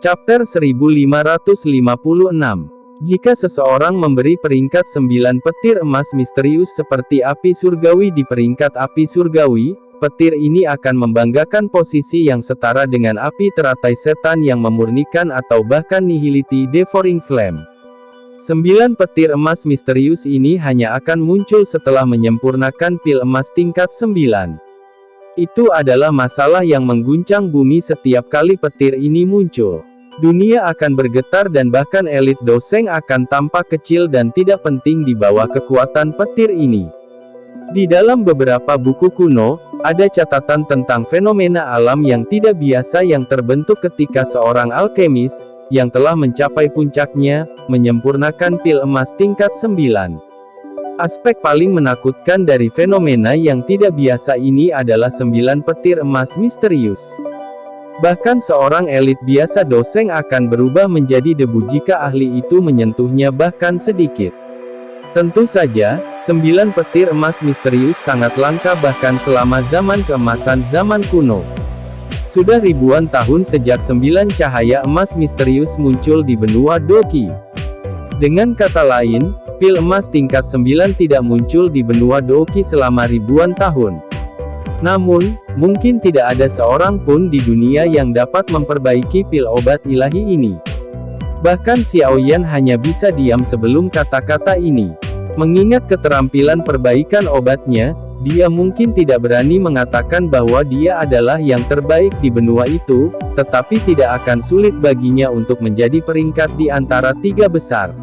Chapter 1556. Jika seseorang memberi peringkat 9 petir emas misterius seperti api surgawi di peringkat api surgawi, petir ini akan membanggakan posisi yang setara dengan api teratai setan yang memurnikan atau bahkan nihility devouring flame. 9 petir emas misterius ini hanya akan muncul setelah menyempurnakan pil emas tingkat 9. Itu adalah masalah yang mengguncang bumi setiap kali petir ini muncul. Dunia akan bergetar dan bahkan elit doseng akan tampak kecil dan tidak penting di bawah kekuatan petir ini. Di dalam beberapa buku kuno, ada catatan tentang fenomena alam yang tidak biasa yang terbentuk ketika seorang alkemis, yang telah mencapai puncaknya, menyempurnakan pil emas tingkat 9. Aspek paling menakutkan dari fenomena yang tidak biasa ini adalah 9 petir emas misterius. Bahkan seorang elit biasa doseng akan berubah menjadi debu jika ahli itu menyentuhnya bahkan sedikit. Tentu saja, 9 petir emas misterius sangat langka bahkan selama zaman keemasan zaman kuno. Sudah ribuan tahun sejak 9 cahaya emas misterius muncul di benua Doki. Dengan kata lain, pil emas tingkat 9 tidak muncul di benua Doki selama ribuan tahun. Namun, mungkin tidak ada seorang pun di dunia yang dapat memperbaiki pil obat ilahi ini. Bahkan Xiaoyan hanya bisa diam sebelum kata-kata ini. Mengingat keterampilan perbaikan obatnya, dia mungkin tidak berani mengatakan bahwa dia adalah yang terbaik di benua itu, tetapi tidak akan sulit baginya untuk menjadi peringkat di antara 3 besar.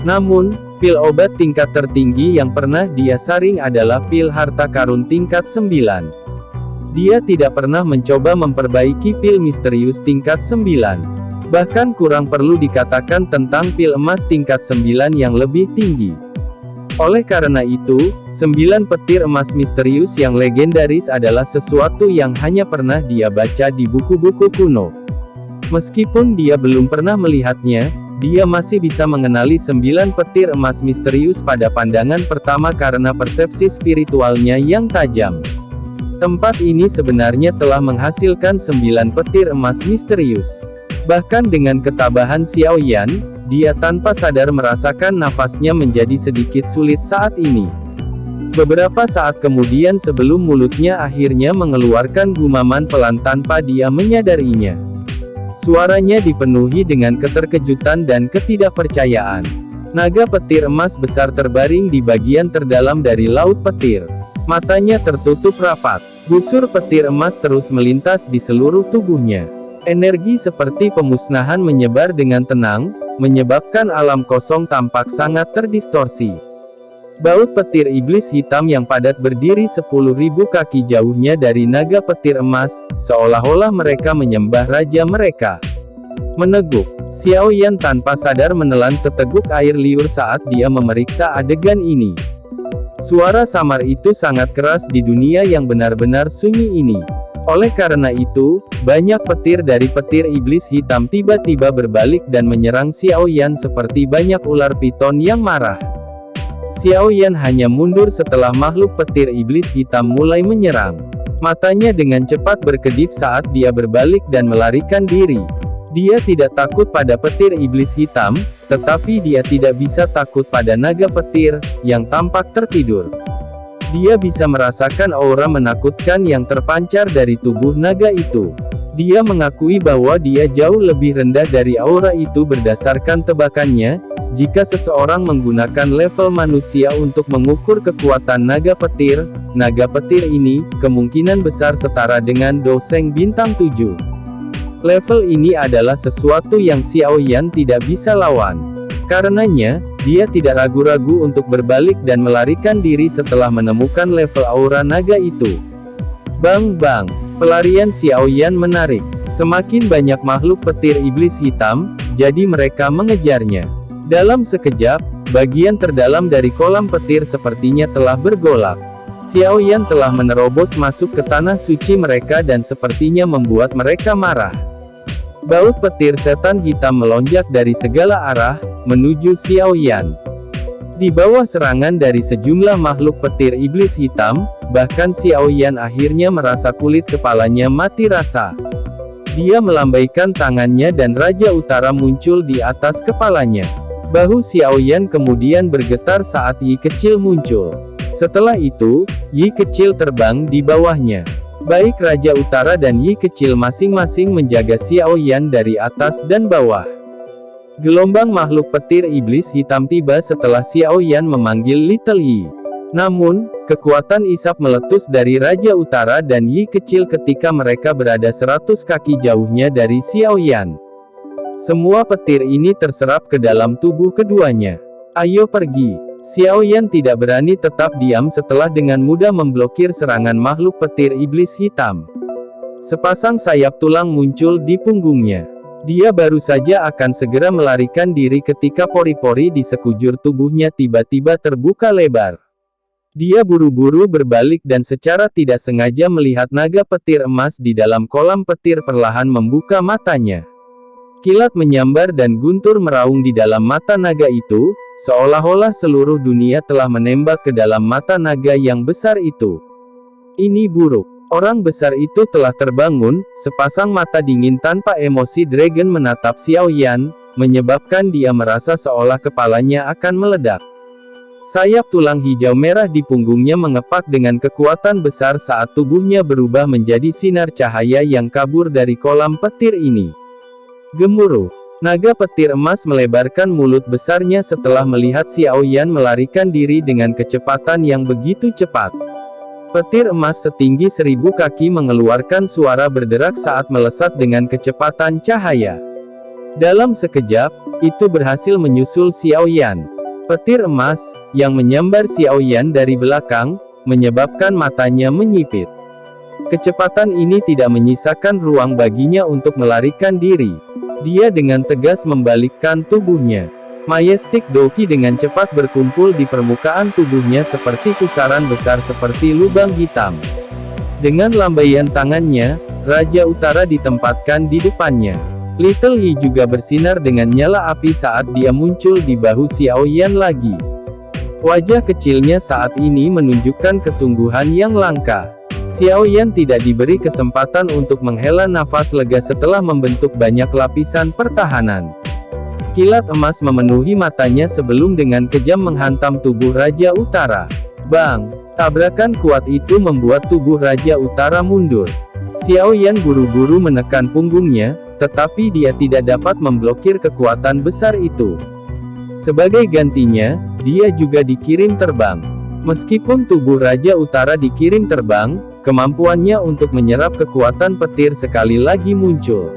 Namun, pil obat tingkat tertinggi yang pernah dia saring adalah pil harta karun tingkat 9. Dia tidak pernah mencoba memperbaiki pil misterius tingkat 9. Bahkan kurang perlu dikatakan tentang pil emas tingkat 9 yang lebih tinggi. Oleh karena itu, 9 petir emas misterius yang legendaris adalah sesuatu yang hanya pernah dia baca di buku-buku kuno. Meskipun dia belum pernah melihatnya, dia masih bisa mengenali 9 petir emas misterius pada pandangan pertama karena persepsi spiritualnya yang tajam. Tempat ini sebenarnya telah menghasilkan 9 petir emas misterius. Bahkan dengan ketabahan Xiaoyan, dia tanpa sadar merasakan nafasnya menjadi sedikit sulit saat ini. Beberapa saat kemudian sebelum mulutnya akhirnya mengeluarkan gumaman pelan tanpa dia menyadarinya. Suaranya dipenuhi dengan keterkejutan dan ketidakpercayaan. Naga petir emas besar terbaring di bagian terdalam dari laut petir. Matanya tertutup rapat. Busur petir emas terus melintas di seluruh tubuhnya. Energi seperti pemusnahan menyebar dengan tenang, menyebabkan alam kosong tampak sangat terdistorsi. Baut petir iblis hitam yang padat berdiri 10.000 kaki jauhnya dari naga petir emas, seolah-olah mereka menyembah raja mereka. Meneguk, Xiaoyan tanpa sadar menelan seteguk air liur saat dia memeriksa adegan ini. Suara samar itu sangat keras di dunia yang benar-benar sunyi ini. Oleh karena itu, banyak petir dari petir iblis hitam tiba-tiba berbalik dan menyerang Xiaoyan seperti banyak ular piton yang marah. Xiaoyan hanya mundur setelah makhluk petir iblis hitam mulai menyerang. Matanya dengan cepat berkedip saat dia berbalik dan melarikan diri. Dia tidak takut pada petir iblis hitam, tetapi dia tidak bisa takut pada naga petir, yang tampak tertidur. Dia bisa merasakan aura menakutkan yang terpancar dari tubuh naga itu. Dia mengakui bahwa dia jauh lebih rendah dari aura itu berdasarkan tebakannya. Jika seseorang menggunakan level manusia untuk mengukur kekuatan naga petir ini, kemungkinan besar setara dengan doseng bintang 7. Level ini adalah sesuatu yang Xiaoyan tidak bisa lawan. Karenanya, dia tidak ragu-ragu untuk berbalik dan melarikan diri setelah menemukan level aura naga itu. Bang bang, pelarian Xiaoyan menarik. Semakin banyak makhluk petir iblis hitam, jadi mereka mengejarnya. Dalam sekejap, bagian terdalam dari kolam petir sepertinya telah bergolak. Xiaoyan telah menerobos masuk ke tanah suci mereka dan sepertinya membuat mereka marah. Baut petir setan hitam melonjak dari segala arah, menuju Xiaoyan. Di bawah serangan dari sejumlah makhluk petir iblis hitam, bahkan Xiaoyan akhirnya merasa kulit kepalanya mati rasa. Dia melambaikan tangannya dan Raja Utara muncul di atas kepalanya. Bahu Xiaoyan kemudian bergetar saat Yi kecil muncul. Setelah itu, Yi kecil terbang di bawahnya. Baik Raja Utara dan Yi kecil masing-masing menjaga Xiaoyan dari atas dan bawah. Gelombang makhluk petir iblis hitam tiba setelah Xiaoyan memanggil Little Yi. Namun, kekuatan isap meletus dari Raja Utara dan Yi kecil ketika mereka berada 100 kaki jauhnya dari Xiaoyan. Semua petir ini terserap ke dalam tubuh keduanya. Ayo pergi. Xiaoyan tidak berani tetap diam setelah dengan mudah memblokir serangan makhluk petir iblis hitam. Sepasang sayap tulang muncul di punggungnya. Dia baru saja akan segera melarikan diri ketika pori-pori di sekujur tubuhnya tiba-tiba terbuka lebar. Dia buru-buru berbalik dan secara tidak sengaja melihat naga petir emas di dalam kolam petir perlahan membuka matanya. Kilat menyambar dan guntur meraung di dalam mata naga itu, seolah-olah seluruh dunia telah menembak ke dalam mata naga yang besar itu. Ini buruk. Orang besar itu telah terbangun, sepasang mata dingin tanpa emosi dragon menatap Xiaoyan, menyebabkan dia merasa seolah kepalanya akan meledak. Sayap tulang hijau merah di punggungnya mengepak dengan kekuatan besar saat tubuhnya berubah menjadi sinar cahaya yang kabur dari kolam petir ini. Gemuruh. Naga petir emas melebarkan mulut besarnya setelah melihat Xiaoyan melarikan diri dengan kecepatan yang begitu cepat. Petir emas setinggi 1000 kaki mengeluarkan suara berderak saat melesat dengan kecepatan cahaya. Dalam sekejap, itu berhasil menyusul Xiaoyan. Petir emas, yang menyambar Xiaoyan dari belakang, menyebabkan matanya menyipit. Kecepatan ini tidak menyisakan ruang baginya untuk melarikan diri. Dia dengan tegas membalikkan tubuhnya. Majestic Doki dengan cepat berkumpul di permukaan tubuhnya seperti pusaran besar seperti lubang hitam. Dengan lambaian tangannya, Raja Utara ditempatkan di depannya. Little Yi juga bersinar dengan nyala api saat dia muncul di bahu Xiaoyan lagi. Wajah kecilnya saat ini menunjukkan kesungguhan yang langka. Xiaoyan tidak diberi kesempatan untuk menghela nafas lega setelah membentuk banyak lapisan pertahanan. Kilat emas memenuhi matanya sebelum dengan kejam menghantam tubuh Raja Utara. Bang! Tabrakan kuat itu membuat tubuh Raja Utara mundur. Xiaoyan buru-buru menekan punggungnya, tetapi dia tidak dapat memblokir kekuatan besar itu. Sebagai gantinya, dia juga dikirim terbang. Meskipun tubuh Raja Utara dikirim terbang, kemampuannya untuk menyerap kekuatan petir sekali lagi muncul.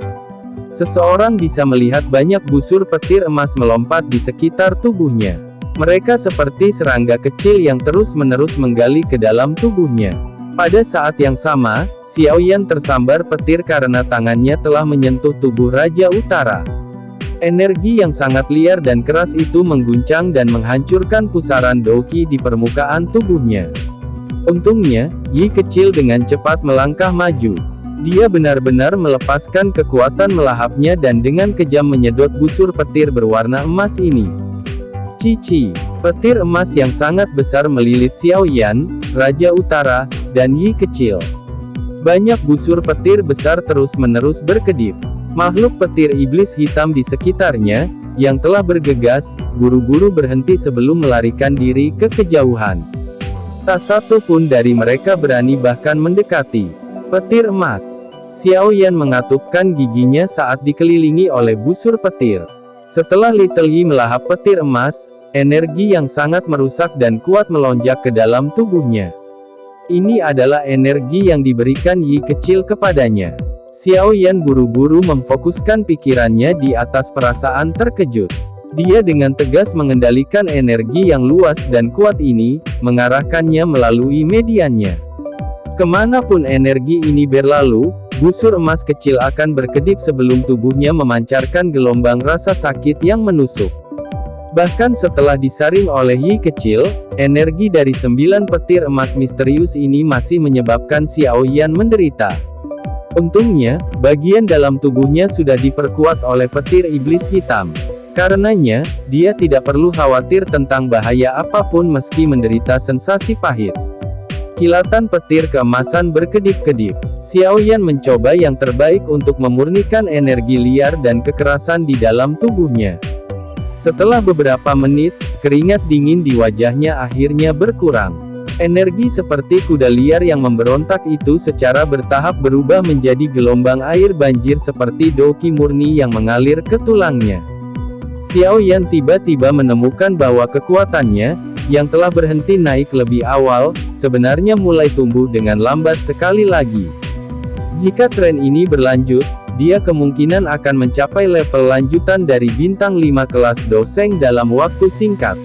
Seseorang bisa melihat banyak busur petir emas melompat di sekitar tubuhnya. Mereka seperti serangga kecil yang terus-menerus menggali ke dalam tubuhnya. Pada saat yang sama, Xiaoyan tersambar petir karena tangannya telah menyentuh tubuh Raja Utara. Energi yang sangat liar dan keras itu mengguncang dan menghancurkan pusaran Doki di permukaan tubuhnya. Untungnya, Yi kecil dengan cepat melangkah maju. Dia benar-benar melepaskan kekuatan melahapnya dan dengan kejam menyedot busur petir berwarna emas ini. Cici, petir emas yang sangat besar melilit Xiaoyan, Raja Utara, dan Yi kecil. Banyak busur petir besar terus-menerus berkedip. Makhluk petir iblis hitam di sekitarnya, yang telah bergegas, buru-buru berhenti sebelum melarikan diri ke kejauhan. Tak satu pun dari mereka berani bahkan mendekati petir emas. Xiaoyan mengatupkan giginya saat dikelilingi oleh busur petir. Setelah Little Yi melahap petir emas, energi yang sangat merusak dan kuat melonjak ke dalam tubuhnya. Ini adalah energi yang diberikan Yi kecil kepadanya. Xiaoyan buru-buru memfokuskan pikirannya di atas perasaan terkejut. Dia dengan tegas mengendalikan energi yang luas dan kuat ini, mengarahkannya melalui mediannya. Kemanapun energi ini berlalu, busur emas kecil akan berkedip sebelum tubuhnya memancarkan gelombang rasa sakit yang menusuk. Bahkan setelah disaring oleh Yi kecil, energi dari 9 petir emas misterius ini masih menyebabkan Xiaoyan menderita. Untungnya, bagian dalam tubuhnya sudah diperkuat oleh petir iblis hitam. Karenanya, dia tidak perlu khawatir tentang bahaya apapun meski menderita sensasi pahit. Kilatan petir keemasan berkedip-kedip. Xiao Yan mencoba yang terbaik untuk memurnikan energi liar dan kekerasan di dalam tubuhnya. Setelah beberapa menit, keringat dingin di wajahnya akhirnya berkurang. Energi seperti kuda liar yang memberontak itu secara bertahap berubah menjadi gelombang air banjir seperti doki murni yang mengalir ke tulangnya. Xiao Yan tiba-tiba menemukan bahwa kekuatannya, yang telah berhenti naik lebih awal, sebenarnya mulai tumbuh dengan lambat sekali lagi. Jika tren ini berlanjut, dia kemungkinan akan mencapai level lanjutan dari bintang 5 kelas Doseng dalam waktu singkat.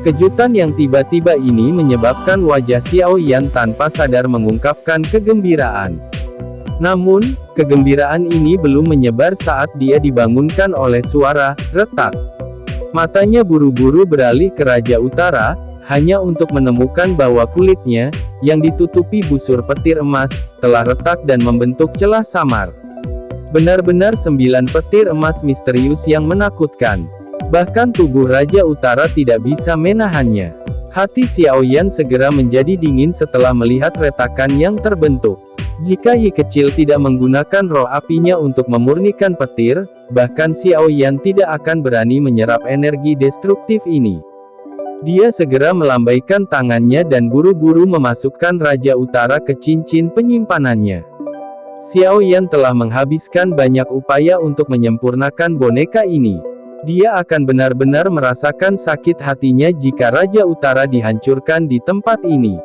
Kejutan yang tiba-tiba ini menyebabkan wajah Xiao Yan tanpa sadar mengungkapkan kegembiraan. Namun, kegembiraan ini belum menyebar saat dia dibangunkan oleh suara retak. Matanya buru-buru beralih ke Raja Utara, hanya untuk menemukan bahwa kulitnya, yang ditutupi busur petir emas, telah retak dan membentuk celah samar. Benar-benar 9 petir emas misterius yang menakutkan. Bahkan tubuh Raja Utara tidak bisa menahannya. Hati Xiao Yan segera menjadi dingin setelah melihat retakan yang terbentuk. Jika Yi kecil tidak menggunakan roh apinya untuk memurnikan petir, bahkan Xiao Yan tidak akan berani menyerap energi destruktif ini. Dia segera melambaikan tangannya dan buru-buru memasukkan Raja Utara ke cincin penyimpanannya. Xiao Yan telah menghabiskan banyak upaya untuk menyempurnakan boneka ini. Dia akan benar-benar merasakan sakit hatinya jika Raja Utara dihancurkan di tempat ini.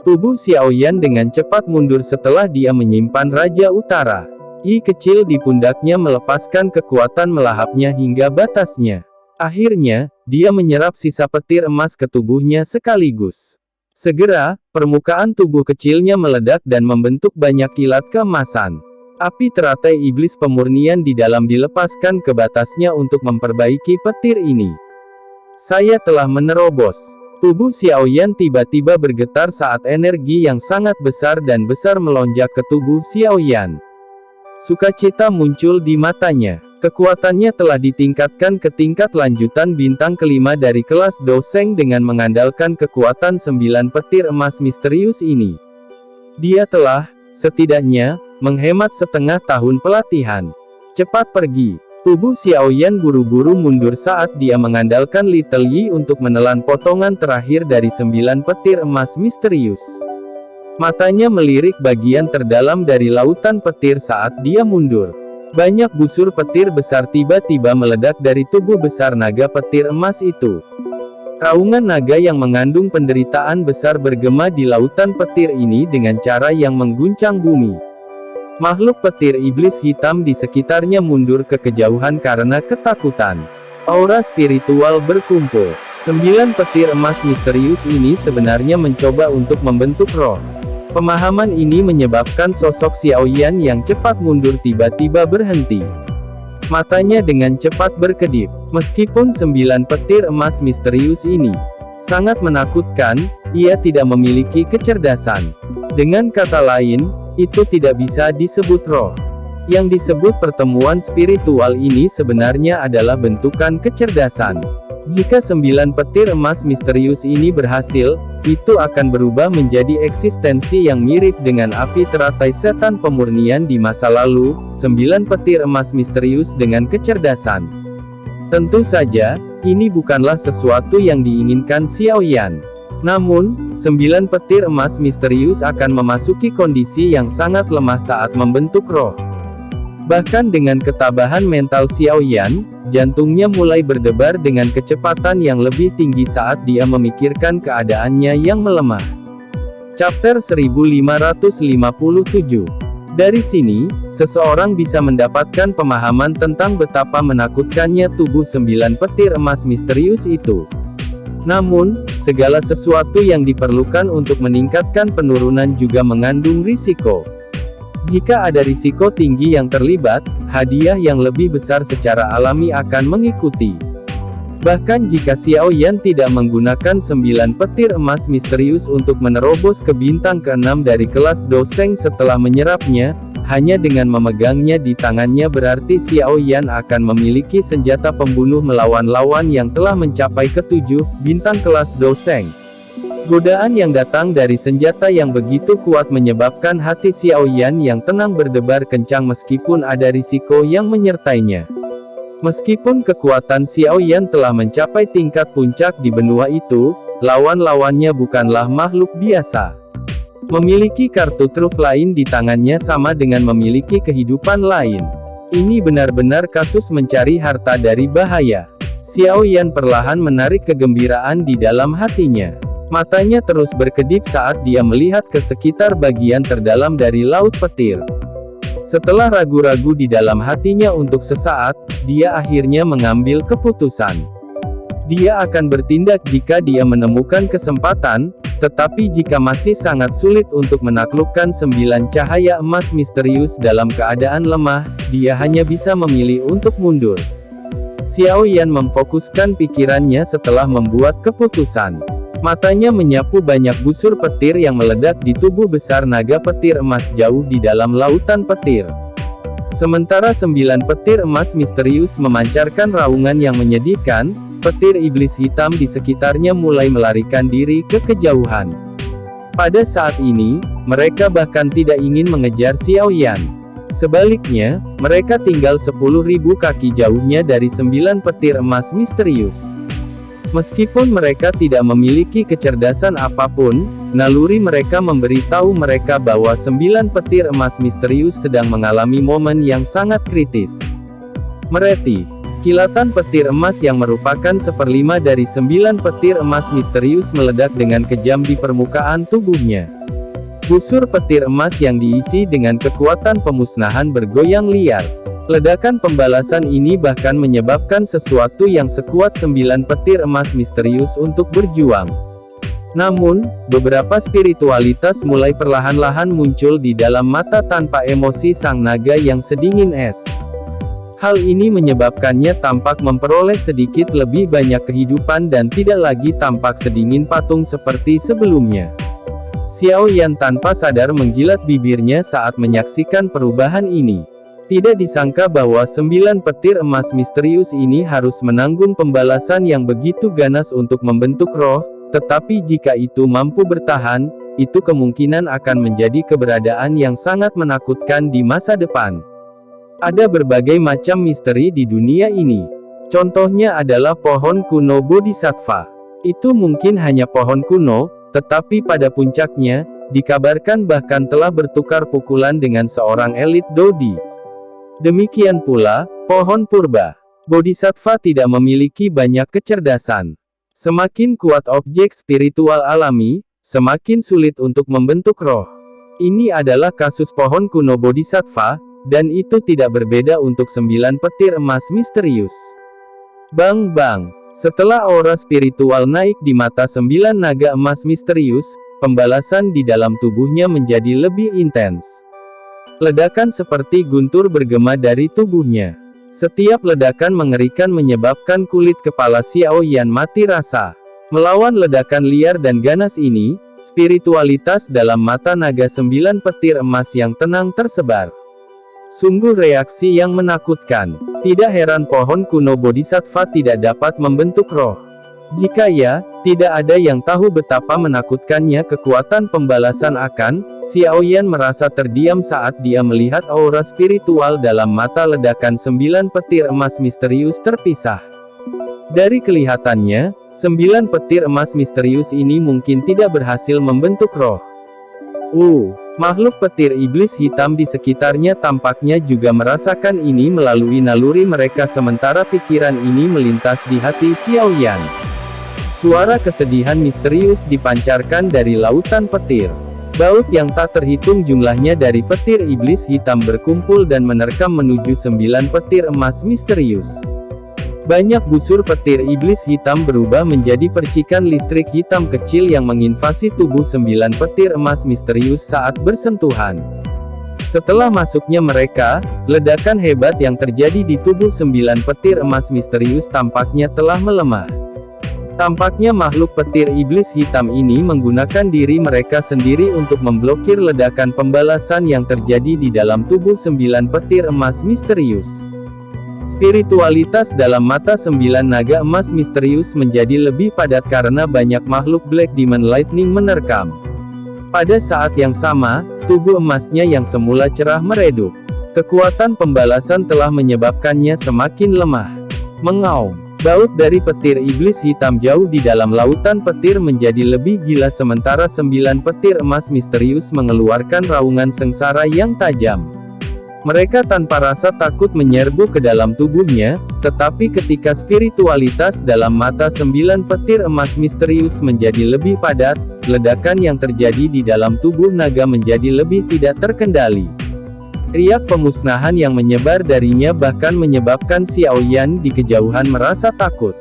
Tubuh Xiao Yan dengan cepat mundur setelah dia menyimpan Raja Utara. Yi kecil di pundaknya melepaskan kekuatan melahapnya hingga batasnya. Akhirnya, dia menyerap sisa petir emas ke tubuhnya sekaligus. Segera, permukaan tubuh kecilnya meledak dan membentuk banyak kilat keemasan. Api teratai iblis pemurnian di dalam dilepaskan ke batasnya untuk memperbaiki petir ini. Saya telah menerobos. Tubuh Xiao Yan tiba-tiba bergetar saat energi yang sangat besar dan besar melonjak ke tubuh Xiao Yan. Sukacita muncul di matanya. Kekuatannya telah ditingkatkan ke tingkat lanjutan bintang kelima dari kelas Doseng dengan mengandalkan kekuatan 9 petir emas misterius ini. Dia telah, setidaknya, menghemat setengah tahun pelatihan. Cepat pergi. Tubuh Xiao Yan buru-buru mundur saat dia mengandalkan Little Yi untuk menelan potongan terakhir dari 9 petir emas misterius. Matanya melirik bagian terdalam dari lautan petir saat dia mundur. Banyak busur petir besar tiba-tiba meledak dari tubuh besar naga petir emas itu. Raungan naga yang mengandung penderitaan besar bergema di lautan petir ini dengan cara yang mengguncang bumi. Makhluk petir iblis hitam di sekitarnya mundur ke kejauhan karena ketakutan. Aura spiritual berkumpul. 9 petir emas misterius ini sebenarnya mencoba untuk membentuk roh. Pemahaman ini menyebabkan sosok Xiao Yan yang cepat mundur tiba-tiba berhenti. Matanya dengan cepat berkedip. Meskipun 9 petir emas misterius ini sangat menakutkan, ia tidak memiliki kecerdasan. Dengan kata lain, itu tidak bisa disebut roh. Yang disebut pertemuan spiritual ini sebenarnya adalah bentukan kecerdasan. Jika 9 petir emas misterius ini berhasil, itu akan berubah menjadi eksistensi yang mirip dengan api teratai setan pemurnian di masa lalu, 9 petir emas misterius dengan kecerdasan. Tentu saja, ini bukanlah sesuatu yang diinginkan Xiao Yan. Namun, 9 petir emas misterius akan memasuki kondisi yang sangat lemah saat membentuk roh. Bahkan dengan ketabahan mental Xiao Yan, jantungnya mulai berdebar dengan kecepatan yang lebih tinggi saat dia memikirkan keadaannya yang melemah. Chapter 1557. Dari sini, seseorang bisa mendapatkan pemahaman tentang betapa menakutkannya tubuh 9 petir emas misterius itu. Namun, segala sesuatu yang diperlukan untuk meningkatkan penurunan juga mengandung risiko. Jika ada risiko tinggi yang terlibat, hadiah yang lebih besar secara alami akan mengikuti. Bahkan jika Xiao Yan tidak menggunakan 9 petir emas misterius untuk menerobos ke bintang ke-6 dari kelas Doseng setelah menyerapnya, hanya dengan memegangnya di tangannya berarti Xiao Yan akan memiliki senjata pembunuh melawan lawan yang telah mencapai ke-7 bintang kelas Doseng. Godaan yang datang dari senjata yang begitu kuat menyebabkan hati Xiao Yan yang tenang berdebar kencang meskipun ada risiko yang menyertainya. Meskipun kekuatan Xiao Yan telah mencapai tingkat puncak di benua itu, lawan-lawannya bukanlah makhluk biasa. Memiliki kartu truf lain di tangannya sama dengan memiliki kehidupan lain. Ini benar-benar kasus mencari harta dari bahaya. Xiao Yan perlahan menarik kegembiraan di dalam hatinya. Matanya terus berkedip saat dia melihat ke sekitar bagian terdalam dari Laut Petir. Setelah ragu-ragu di dalam hatinya untuk sesaat, dia akhirnya mengambil keputusan. Dia akan bertindak jika dia menemukan kesempatan, tetapi jika masih sangat sulit untuk menaklukkan 9 cahaya emas misterius dalam keadaan lemah, dia hanya bisa memilih untuk mundur. Xiao Yan memfokuskan pikirannya setelah membuat keputusan. Matanya menyapu banyak busur petir yang meledak di tubuh besar naga petir emas jauh di dalam lautan petir. Sementara 9 petir emas misterius memancarkan raungan yang menyedihkan, petir iblis hitam di sekitarnya mulai melarikan diri ke kejauhan. Pada saat ini, mereka bahkan tidak ingin mengejar Xiao Yan. Sebaliknya, mereka tinggal 10.000 kaki jauhnya dari 9 petir emas misterius. Meskipun mereka tidak memiliki kecerdasan apapun, naluri mereka memberitahu mereka bahwa 9 petir emas misterius sedang mengalami momen yang sangat kritis. Mereti, kilatan petir emas yang merupakan 1/5 dari 9 petir emas misterius meledak dengan kejam di permukaan tubuhnya. Busur petir emas yang diisi dengan kekuatan pemusnahan bergoyang liar. Ledakan pembalasan ini bahkan menyebabkan sesuatu yang sekuat 9 petir emas misterius untuk berjuang. Namun, beberapa spiritualitas mulai perlahan-lahan muncul di dalam mata tanpa emosi sang naga yang sedingin es. Hal ini menyebabkannya tampak memperoleh sedikit lebih banyak kehidupan dan tidak lagi tampak sedingin patung seperti sebelumnya. Xiao Yan tanpa sadar menjilat bibirnya saat menyaksikan perubahan ini. Tidak disangka bahwa 9 petir emas misterius ini harus menanggung pembalasan yang begitu ganas untuk membentuk roh, tetapi jika itu mampu bertahan, itu kemungkinan akan menjadi keberadaan yang sangat menakutkan di masa depan. Ada berbagai macam misteri di dunia ini. Contohnya adalah pohon kuno Bodhisattva. Itu mungkin hanya pohon kuno, tetapi pada puncaknya, dikabarkan bahkan telah bertukar pukulan dengan seorang elit Dodi. Demikian pula, pohon purba. Bodhisattva tidak memiliki banyak kecerdasan. Semakin kuat objek spiritual alami, semakin sulit untuk membentuk roh. Ini adalah kasus pohon kuno Bodhisattva, dan itu tidak berbeda untuk 9 petir emas misterius. Bang-bang. Setelah aura spiritual naik di mata 9 naga emas misterius, pembalasan di dalam tubuhnya menjadi lebih intens. Ledakan seperti guntur bergema dari tubuhnya. Setiap ledakan mengerikan menyebabkan kulit kepala Xiao Yan mati rasa. Melawan ledakan liar dan ganas ini, spiritualitas dalam mata naga 9 petir emas yang tenang tersebar. Sungguh reaksi yang menakutkan. Tidak heran pohon kuno Bodhisattva tidak dapat membentuk roh. Jika ya, tidak ada yang tahu betapa menakutkannya kekuatan pembalasan akan. Xiao Yan merasa terdiam saat dia melihat aura spiritual dalam mata ledakan 9 petir emas misterius terpisah. Dari kelihatannya, 9 petir emas misterius ini mungkin tidak berhasil membentuk roh. Makhluk petir iblis hitam di sekitarnya tampaknya juga merasakan ini melalui naluri mereka sementara pikiran ini melintas di hati Xiao Yan. Suara kesedihan misterius dipancarkan dari lautan petir. Baut yang tak terhitung jumlahnya dari petir iblis hitam berkumpul dan menerkam menuju 9 petir emas misterius. Banyak busur petir iblis hitam berubah menjadi percikan listrik hitam kecil yang menginvasi tubuh 9 petir emas misterius saat bersentuhan. Setelah masuknya mereka, ledakan hebat yang terjadi di tubuh 9 petir emas misterius tampaknya telah melemah. Tampaknya makhluk petir iblis hitam ini menggunakan diri mereka sendiri untuk memblokir ledakan pembalasan yang terjadi di dalam tubuh 9 petir emas misterius. Spiritualitas dalam mata 9 naga emas misterius menjadi lebih padat karena banyak makhluk Black Demon Lightning menerkam. Pada saat yang sama, tubuh emasnya yang semula cerah meredup. Kekuatan pembalasan telah menyebabkannya semakin lemah. Mengaum. Baut dari petir iblis hitam jauh di dalam lautan petir menjadi lebih gila sementara 9 petir emas misterius mengeluarkan raungan sengsara yang tajam. Mereka tanpa rasa takut menyerbu ke dalam tubuhnya, tetapi ketika spiritualitas dalam mata 9 petir emas misterius menjadi lebih padat, ledakan yang terjadi di dalam tubuh naga menjadi lebih tidak terkendali. Riak pemusnahan yang menyebar darinya bahkan menyebabkan Xiao Yan di kejauhan merasa takut.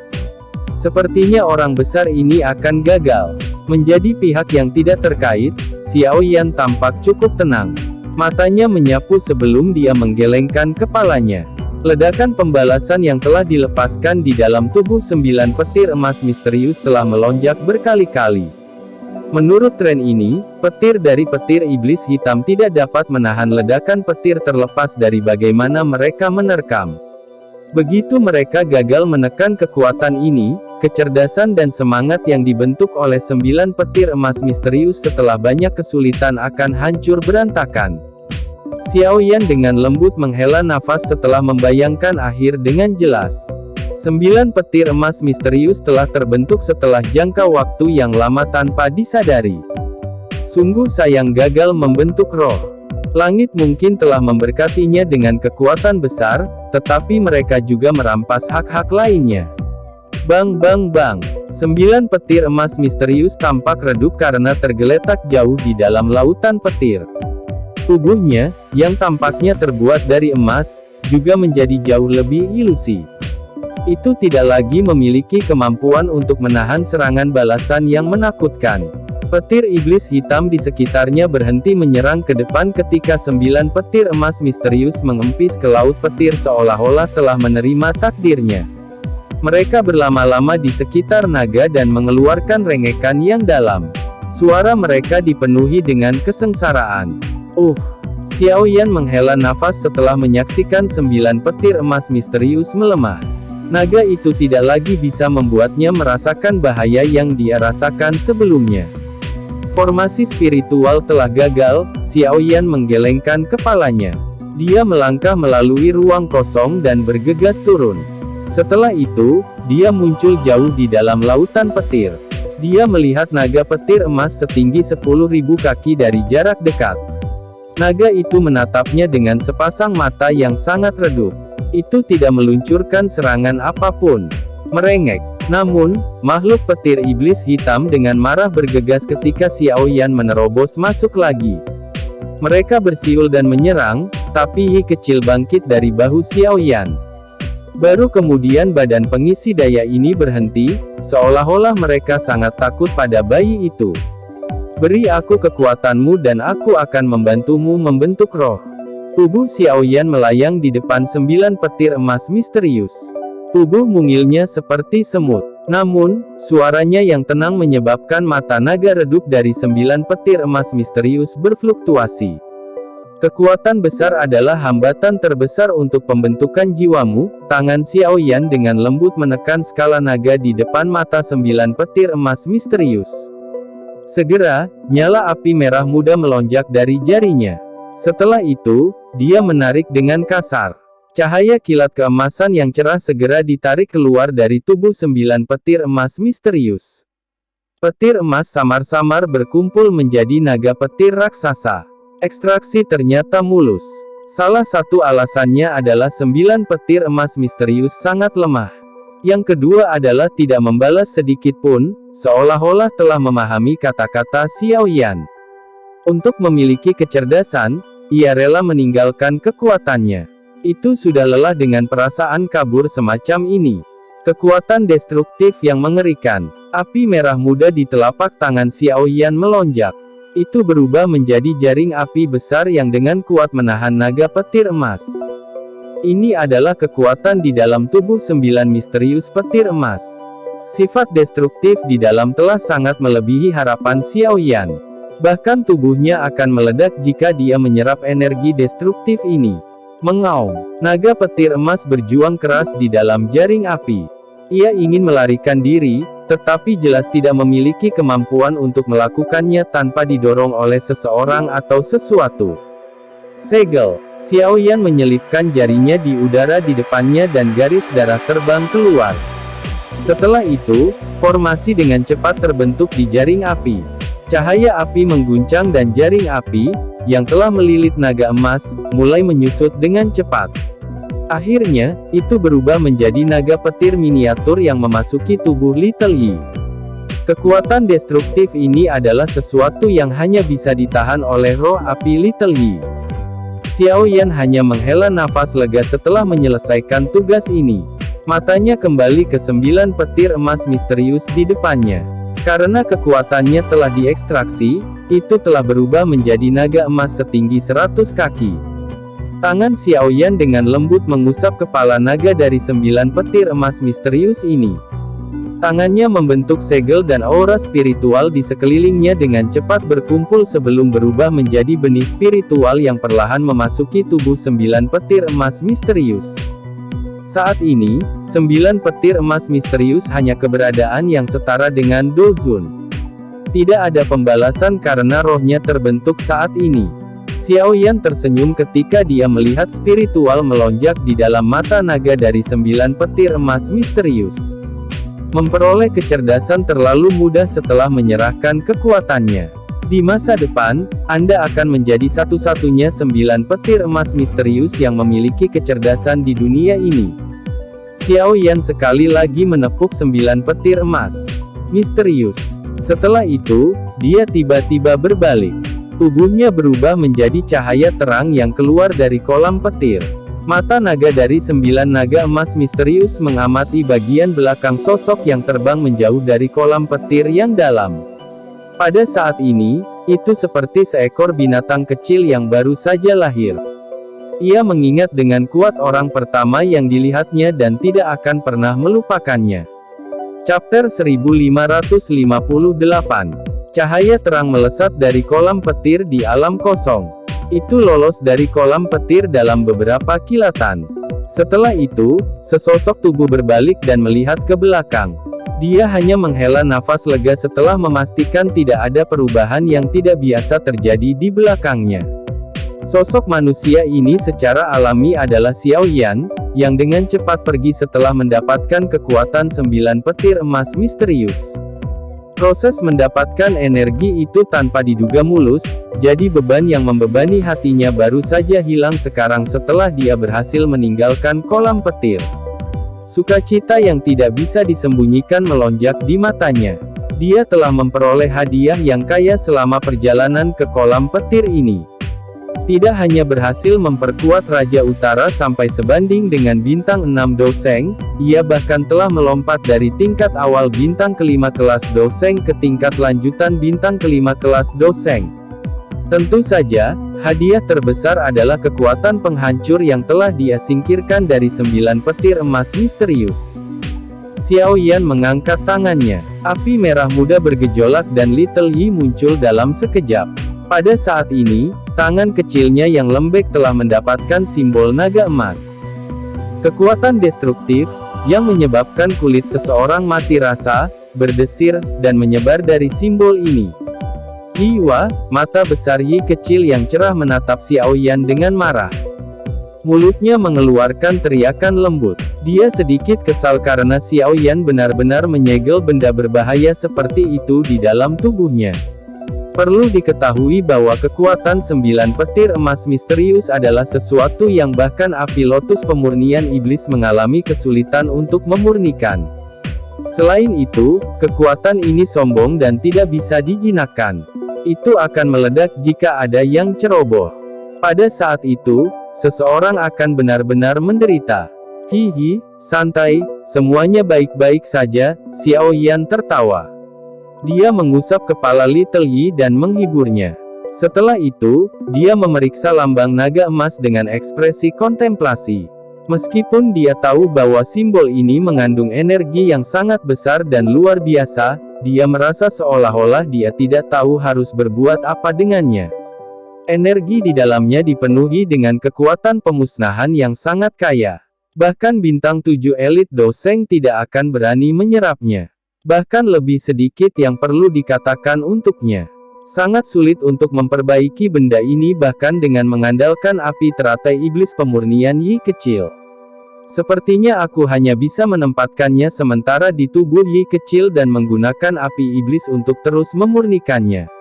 Sepertinya orang besar ini akan gagal. Menjadi pihak yang tidak terkait, Xiao Yan tampak cukup tenang. Matanya menyapu sebelum dia menggelengkan kepalanya. Ledakan pembalasan yang telah dilepaskan di dalam tubuh 9 petir emas misterius telah melonjak berkali-kali. Menurut tren ini, petir dari petir iblis hitam tidak dapat menahan ledakan petir terlepas dari bagaimana mereka menerkam. Begitu mereka gagal menekan kekuatan ini, kecerdasan dan semangat yang dibentuk oleh 9 petir emas misterius setelah banyak kesulitan akan hancur berantakan. Xiao Yan dengan lembut menghela nafas setelah membayangkan akhir dengan jelas. 9 petir emas misterius telah terbentuk setelah jangka waktu yang lama tanpa disadari. Sungguh sayang gagal membentuk roh. Langit mungkin telah memberkatinya dengan kekuatan besar, tetapi mereka juga merampas hak-hak lainnya. Bang bang bang. 9 petir emas misterius tampak redup karena tergeletak jauh di dalam lautan petir. Tubuhnya, yang tampaknya terbuat dari emas, juga menjadi jauh lebih ilusi. Itu tidak lagi memiliki kemampuan untuk menahan serangan balasan yang menakutkan. Petir iblis hitam di sekitarnya berhenti menyerang ke depan ketika 9 petir emas misterius mengempis ke laut petir seolah-olah telah menerima takdirnya. Mereka berlama-lama di sekitar naga dan mengeluarkan rengekan yang dalam. Suara mereka dipenuhi dengan kesengsaraan. Xiao Yan menghela nafas setelah menyaksikan 9 petir emas misterius melemah. Naga itu tidak lagi bisa membuatnya merasakan bahaya yang dia rasakan sebelumnya. Formasi spiritual telah gagal, Xiao Yan menggelengkan kepalanya. Dia melangkah melalui ruang kosong dan bergegas turun. Setelah itu, dia muncul jauh di dalam lautan petir. Dia melihat naga petir emas setinggi 10.000 kaki dari jarak dekat. Naga itu menatapnya dengan sepasang mata yang sangat redup. Itu tidak meluncurkan serangan apapun. Merengek. Namun, makhluk petir iblis hitam dengan marah bergegas ketika Xiao Yan menerobos masuk lagi. Mereka bersiul dan menyerang, tapi Yi kecil bangkit dari bahu Xiao Yan. Baru kemudian badan pengisi daya ini berhenti, seolah-olah mereka sangat takut pada bayi itu. Beri aku kekuatanmu dan aku akan membantumu membentuk roh. Tubuh Xiao Yan melayang di depan 9 petir emas misterius. Tubuh mungilnya seperti semut. Namun, suaranya yang tenang menyebabkan mata naga redup dari 9 petir emas misterius berfluktuasi. Kekuatan besar adalah hambatan terbesar untuk pembentukan jiwamu. Tangan Xiao Yan dengan lembut menekan skala naga di depan mata 9 petir emas misterius. Segera, nyala api merah muda melonjak dari jarinya. Setelah itu, dia menarik dengan kasar. Cahaya kilat keemasan yang cerah segera ditarik keluar dari tubuh 9 petir emas misterius. Petir emas samar-samar berkumpul menjadi naga petir raksasa. Ekstraksi ternyata mulus. Salah satu alasannya adalah 9 petir emas misterius sangat lemah. Yang kedua adalah tidak membalas sedikit pun, seolah-olah telah memahami kata-kata Xiao Yan. Untuk memiliki kecerdasan, ia rela meninggalkan kekuatannya. Itu sudah lelah dengan perasaan kabur semacam ini. Kekuatan destruktif yang mengerikan. Api merah muda di telapak tangan Xiao Yan melonjak. Itu berubah menjadi jaring api besar yang dengan kuat menahan naga petir emas. Ini adalah kekuatan di dalam tubuh 9 misterius petir emas. Sifat destruktif di dalam telah sangat melebihi harapan Xiao Yan. Bahkan tubuhnya akan meledak jika dia menyerap energi destruktif ini. Mengaum, naga petir emas berjuang keras di dalam jaring api. Ia ingin melarikan diri, tetapi jelas tidak memiliki kemampuan untuk melakukannya tanpa didorong oleh seseorang atau sesuatu. Segel, Xiao Yan menyelipkan jarinya di udara di depannya dan garis darah terbang keluar. Setelah itu, formasi dengan cepat terbentuk di jaring api. Cahaya api mengguncang dan jaring api, yang telah melilit naga emas, mulai menyusut dengan cepat. Akhirnya, itu berubah menjadi naga petir miniatur yang memasuki tubuh Little Yi. Kekuatan destruktif ini adalah sesuatu yang hanya bisa ditahan oleh roh api Little Yi. Xiao Yan hanya menghela nafas lega setelah menyelesaikan tugas ini. Matanya kembali ke 9 petir emas misterius di depannya. Karena kekuatannya telah diekstraksi, itu telah berubah menjadi naga emas setinggi 100 kaki. Tangan Xiao Yan dengan lembut mengusap kepala naga dari 9 petir emas misterius ini. Tangannya membentuk segel dan aura spiritual di sekelilingnya dengan cepat berkumpul sebelum berubah menjadi benih spiritual yang perlahan memasuki tubuh 9 petir emas misterius. Saat ini, 9 petir emas misterius hanya keberadaan yang setara dengan Dozun. Tidak ada pembalasan karena rohnya terbentuk saat ini. Xiao Yan tersenyum ketika dia melihat spiritual melonjak di dalam mata naga dari 9 petir emas misterius. Memperoleh kecerdasan terlalu mudah setelah menyerahkan kekuatannya. Di masa depan, Anda akan menjadi satu-satunya 9 petir emas misterius yang memiliki kecerdasan di dunia ini. Xiao Yan sekali lagi menepuk 9 petir emas misterius. Setelah itu, dia tiba-tiba berbalik. Tubuhnya berubah menjadi cahaya terang yang keluar dari kolam petir. Mata naga dari 9 naga emas misterius mengamati bagian belakang sosok yang terbang menjauh dari kolam petir yang dalam. Pada saat ini, itu seperti seekor binatang kecil yang baru saja lahir. Ia mengingat dengan kuat orang pertama yang dilihatnya dan tidak akan pernah melupakannya. Chapter 1558. Cahaya terang melesat dari kolam petir di alam kosong. Itu lolos dari kolam petir dalam beberapa kilatan. Setelah itu, sesosok tubuh berbalik dan melihat ke belakang. Dia hanya menghela nafas lega setelah memastikan tidak ada perubahan yang tidak biasa terjadi di belakangnya. Sosok manusia ini secara alami adalah Xiao Yan, yang dengan cepat pergi setelah mendapatkan kekuatan 9 petir emas misterius. Proses mendapatkan energi itu tanpa diduga mulus, jadi beban yang membebani hatinya baru saja hilang sekarang setelah dia berhasil meninggalkan kolam petir. Sukacita yang tidak bisa disembunyikan melonjak di matanya. Dia telah memperoleh hadiah yang kaya selama perjalanan ke kolam petir ini. Tidak hanya berhasil memperkuat Raja Utara sampai sebanding dengan bintang 6 Doseng, ia bahkan telah melompat dari tingkat awal bintang kelima kelas Doseng ke tingkat lanjutan bintang kelima kelas Doseng. Tentu saja, hadiah terbesar adalah kekuatan penghancur yang telah dia singkirkan dari 9 petir emas misterius. Xiao Yan mengangkat tangannya. Api merah muda bergejolak dan Little Yi muncul dalam sekejap. Pada saat ini, tangan kecilnya yang lembek telah mendapatkan simbol naga emas. Kekuatan destruktif, yang menyebabkan kulit seseorang mati rasa, berdesir, dan menyebar dari simbol ini. Iwa, mata besar Yi kecil yang cerah menatap Xiao Yan dengan marah. Mulutnya mengeluarkan teriakan lembut. Dia sedikit kesal karena Xiao Yan benar-benar menyegel benda berbahaya seperti itu di dalam tubuhnya. Perlu diketahui bahwa kekuatan 9 petir emas misterius adalah sesuatu yang bahkan api lotus pemurnian iblis mengalami kesulitan untuk memurnikan. Selain itu, kekuatan ini sombong dan tidak bisa dijinakkan. Itu akan meledak jika ada yang ceroboh. Pada saat itu, seseorang akan benar-benar menderita. Hihi, santai, semuanya baik-baik saja, Xiao Yan tertawa. Dia mengusap kepala Little Yi dan menghiburnya. Setelah itu, dia memeriksa lambang naga emas dengan ekspresi kontemplasi. Meskipun dia tahu bahwa simbol ini mengandung energi yang sangat besar dan luar biasa, dia merasa seolah-olah dia tidak tahu harus berbuat apa dengannya. Energi di dalamnya dipenuhi dengan kekuatan pemusnahan yang sangat kaya. Bahkan bintang 7 elit Doseng tidak akan berani menyerapnya. Bahkan lebih sedikit yang perlu dikatakan untuknya. Sangat sulit untuk memperbaiki benda ini bahkan dengan mengandalkan api teratai iblis pemurnian Yi kecil. Sepertinya aku hanya bisa menempatkannya sementara di tubuh Yi kecil dan menggunakan api iblis untuk terus memurnikannya.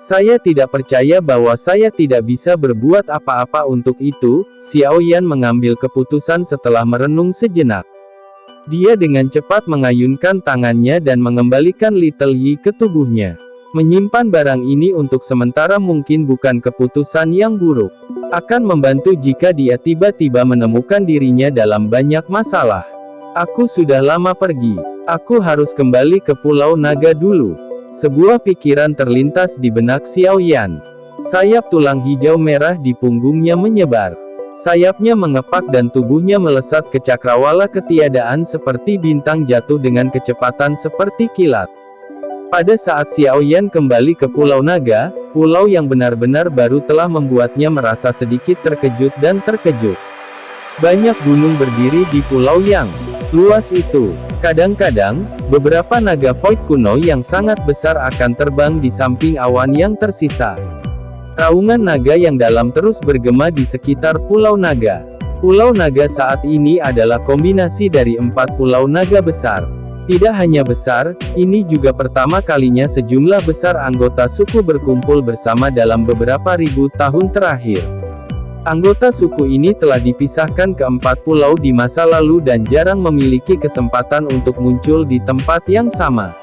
Saya tidak percaya bahwa saya tidak bisa berbuat apa-apa untuk itu. Xiao Yan mengambil keputusan setelah merenung sejenak. Dia dengan cepat mengayunkan tangannya dan mengembalikan Little Yi ke tubuhnya. Menyimpan barang ini untuk sementara mungkin bukan keputusan yang buruk. Akan membantu jika dia tiba-tiba menemukan dirinya dalam banyak masalah. Aku sudah lama pergi. Aku harus kembali ke Pulau Naga dulu. Sebuah pikiran terlintas di benak Xiao Yan. Sayap tulang hijau merah di punggungnya menyebar. Sayapnya mengepak dan tubuhnya melesat ke cakrawala ketiadaan seperti bintang jatuh dengan kecepatan seperti kilat. Pada saat Xiao Yan kembali ke Pulau Naga, pulau yang benar-benar baru telah membuatnya merasa sedikit terkejut dan terkejut. Banyak gunung berdiri di pulau yang luas itu. Kadang-kadang, beberapa naga void kuno yang sangat besar akan terbang di samping awan yang tersisa. Raungan naga yang dalam terus bergema di sekitar Pulau Naga. Pulau Naga saat ini adalah kombinasi dari 4 pulau naga besar. Tidak hanya besar, ini juga pertama kalinya sejumlah besar anggota suku berkumpul bersama dalam beberapa ribu tahun terakhir. Anggota suku ini telah dipisahkan ke 4 pulau di masa lalu dan jarang memiliki kesempatan untuk muncul di tempat yang sama.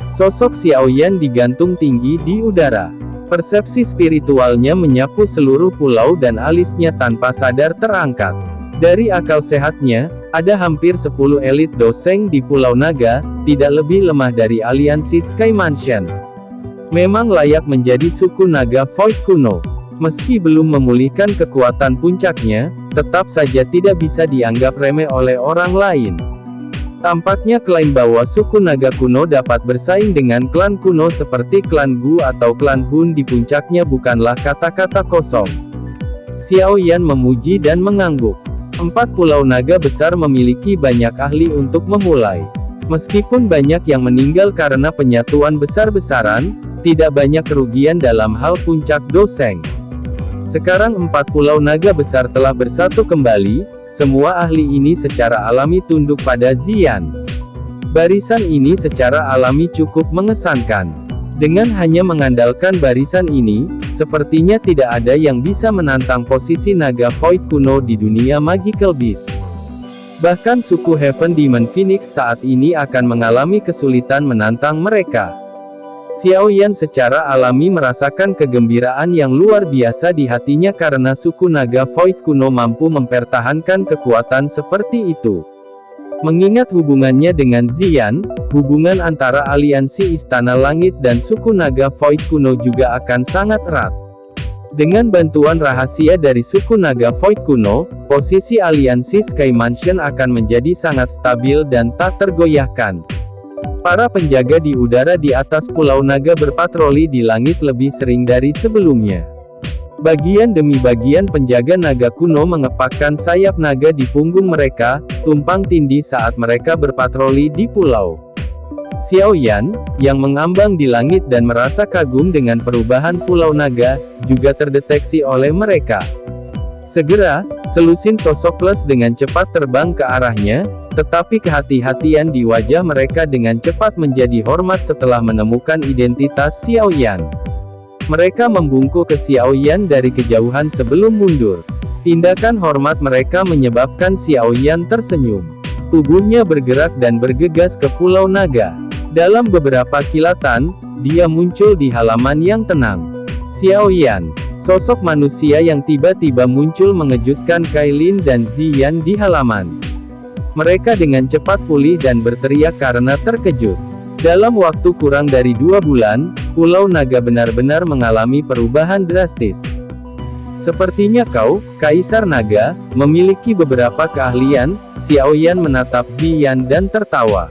Sosok Xiao Yan digantung tinggi di udara. Persepsi spiritualnya menyapu seluruh pulau dan alisnya tanpa sadar terangkat. Dari akal sehatnya, ada hampir 10 elit Doseng di Pulau Naga, tidak lebih lemah dari aliansi Sky Mansion. Memang layak menjadi suku naga void kuno. Meski belum memulihkan kekuatan puncaknya, tetap saja tidak bisa dianggap remeh oleh orang lain. Tampaknya klaim bahwa suku naga kuno dapat bersaing dengan klan kuno seperti klan Gu atau klan Hun di puncaknya bukanlah kata-kata kosong. Xiao Yan memuji dan mengangguk. 4 pulau naga besar memiliki banyak ahli untuk memulai. Meskipun banyak yang meninggal karena penyatuan besar-besaran, tidak banyak kerugian dalam hal puncak Doseng. Sekarang 4 pulau naga besar telah bersatu kembali, semua ahli ini secara alami tunduk pada Ziyan. Barisan ini secara alami cukup mengesankan. Dengan hanya mengandalkan barisan ini, sepertinya tidak ada yang bisa menantang posisi naga void kuno di dunia Magical Beast. Bahkan suku Heaven Demon Phoenix saat ini akan mengalami kesulitan menantang mereka. Xiao Yan secara alami merasakan kegembiraan yang luar biasa di hatinya karena suku naga void kuno mampu mempertahankan kekuatan seperti itu. Mengingat hubungannya dengan Ziyan, hubungan antara aliansi Istana Langit dan suku naga void kuno juga akan sangat erat. Dengan bantuan rahasia dari suku naga void kuno, posisi aliansi Sky Mansion akan menjadi sangat stabil dan tak tergoyahkan. Para penjaga di udara di atas Pulau Naga berpatroli di langit lebih sering dari sebelumnya. Bagian demi bagian penjaga naga kuno mengepakkan sayap naga di punggung mereka, tumpang tindih saat mereka berpatroli di pulau. Xiao Yan, yang mengambang di langit dan merasa kagum dengan perubahan Pulau Naga, juga terdeteksi oleh mereka. Segera, selusin sosok plus dengan cepat terbang ke arahnya, tetapi kehati-hatian di wajah mereka dengan cepat menjadi hormat setelah menemukan identitas Xiao Yan. Mereka membungkuk ke Xiao Yan dari kejauhan sebelum mundur. Tindakan hormat mereka menyebabkan Xiao Yan tersenyum. Tubuhnya bergerak dan bergegas ke Pulau Naga. Dalam beberapa kilatan, dia muncul di halaman yang tenang. Xiao Yan, sosok manusia yang tiba-tiba muncul mengejutkan Kailin dan Ziyan di halaman. Mereka dengan cepat pulih dan berteriak karena terkejut. Dalam waktu kurang dari 2 bulan, Pulau Naga benar-benar mengalami perubahan drastis. Sepertinya kau, Kaisar Naga, memiliki beberapa keahlian. Xiao Yan menatap Ziyan dan tertawa.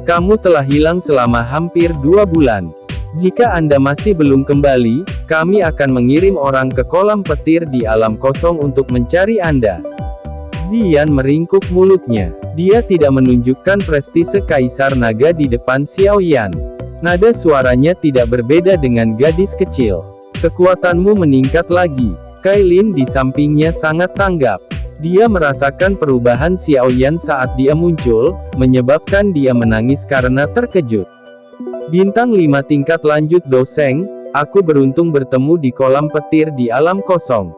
Kamu telah hilang selama hampir 2 bulan. Jika Anda masih belum kembali, kami akan mengirim orang ke kolam petir di alam kosong untuk mencari Anda. Ziyan meringkuk mulutnya. Dia tidak menunjukkan prestise kaisar naga di depan Xiaoyan. Nada suaranya tidak berbeda dengan gadis kecil. Kekuatanmu meningkat lagi. Kailin di sampingnya sangat tanggap. Dia merasakan perubahan Xiaoyan saat dia muncul, menyebabkan dia menangis karena terkejut. Bintang 5 tingkat lanjut Doseng, aku beruntung bertemu di kolam petir di alam kosong.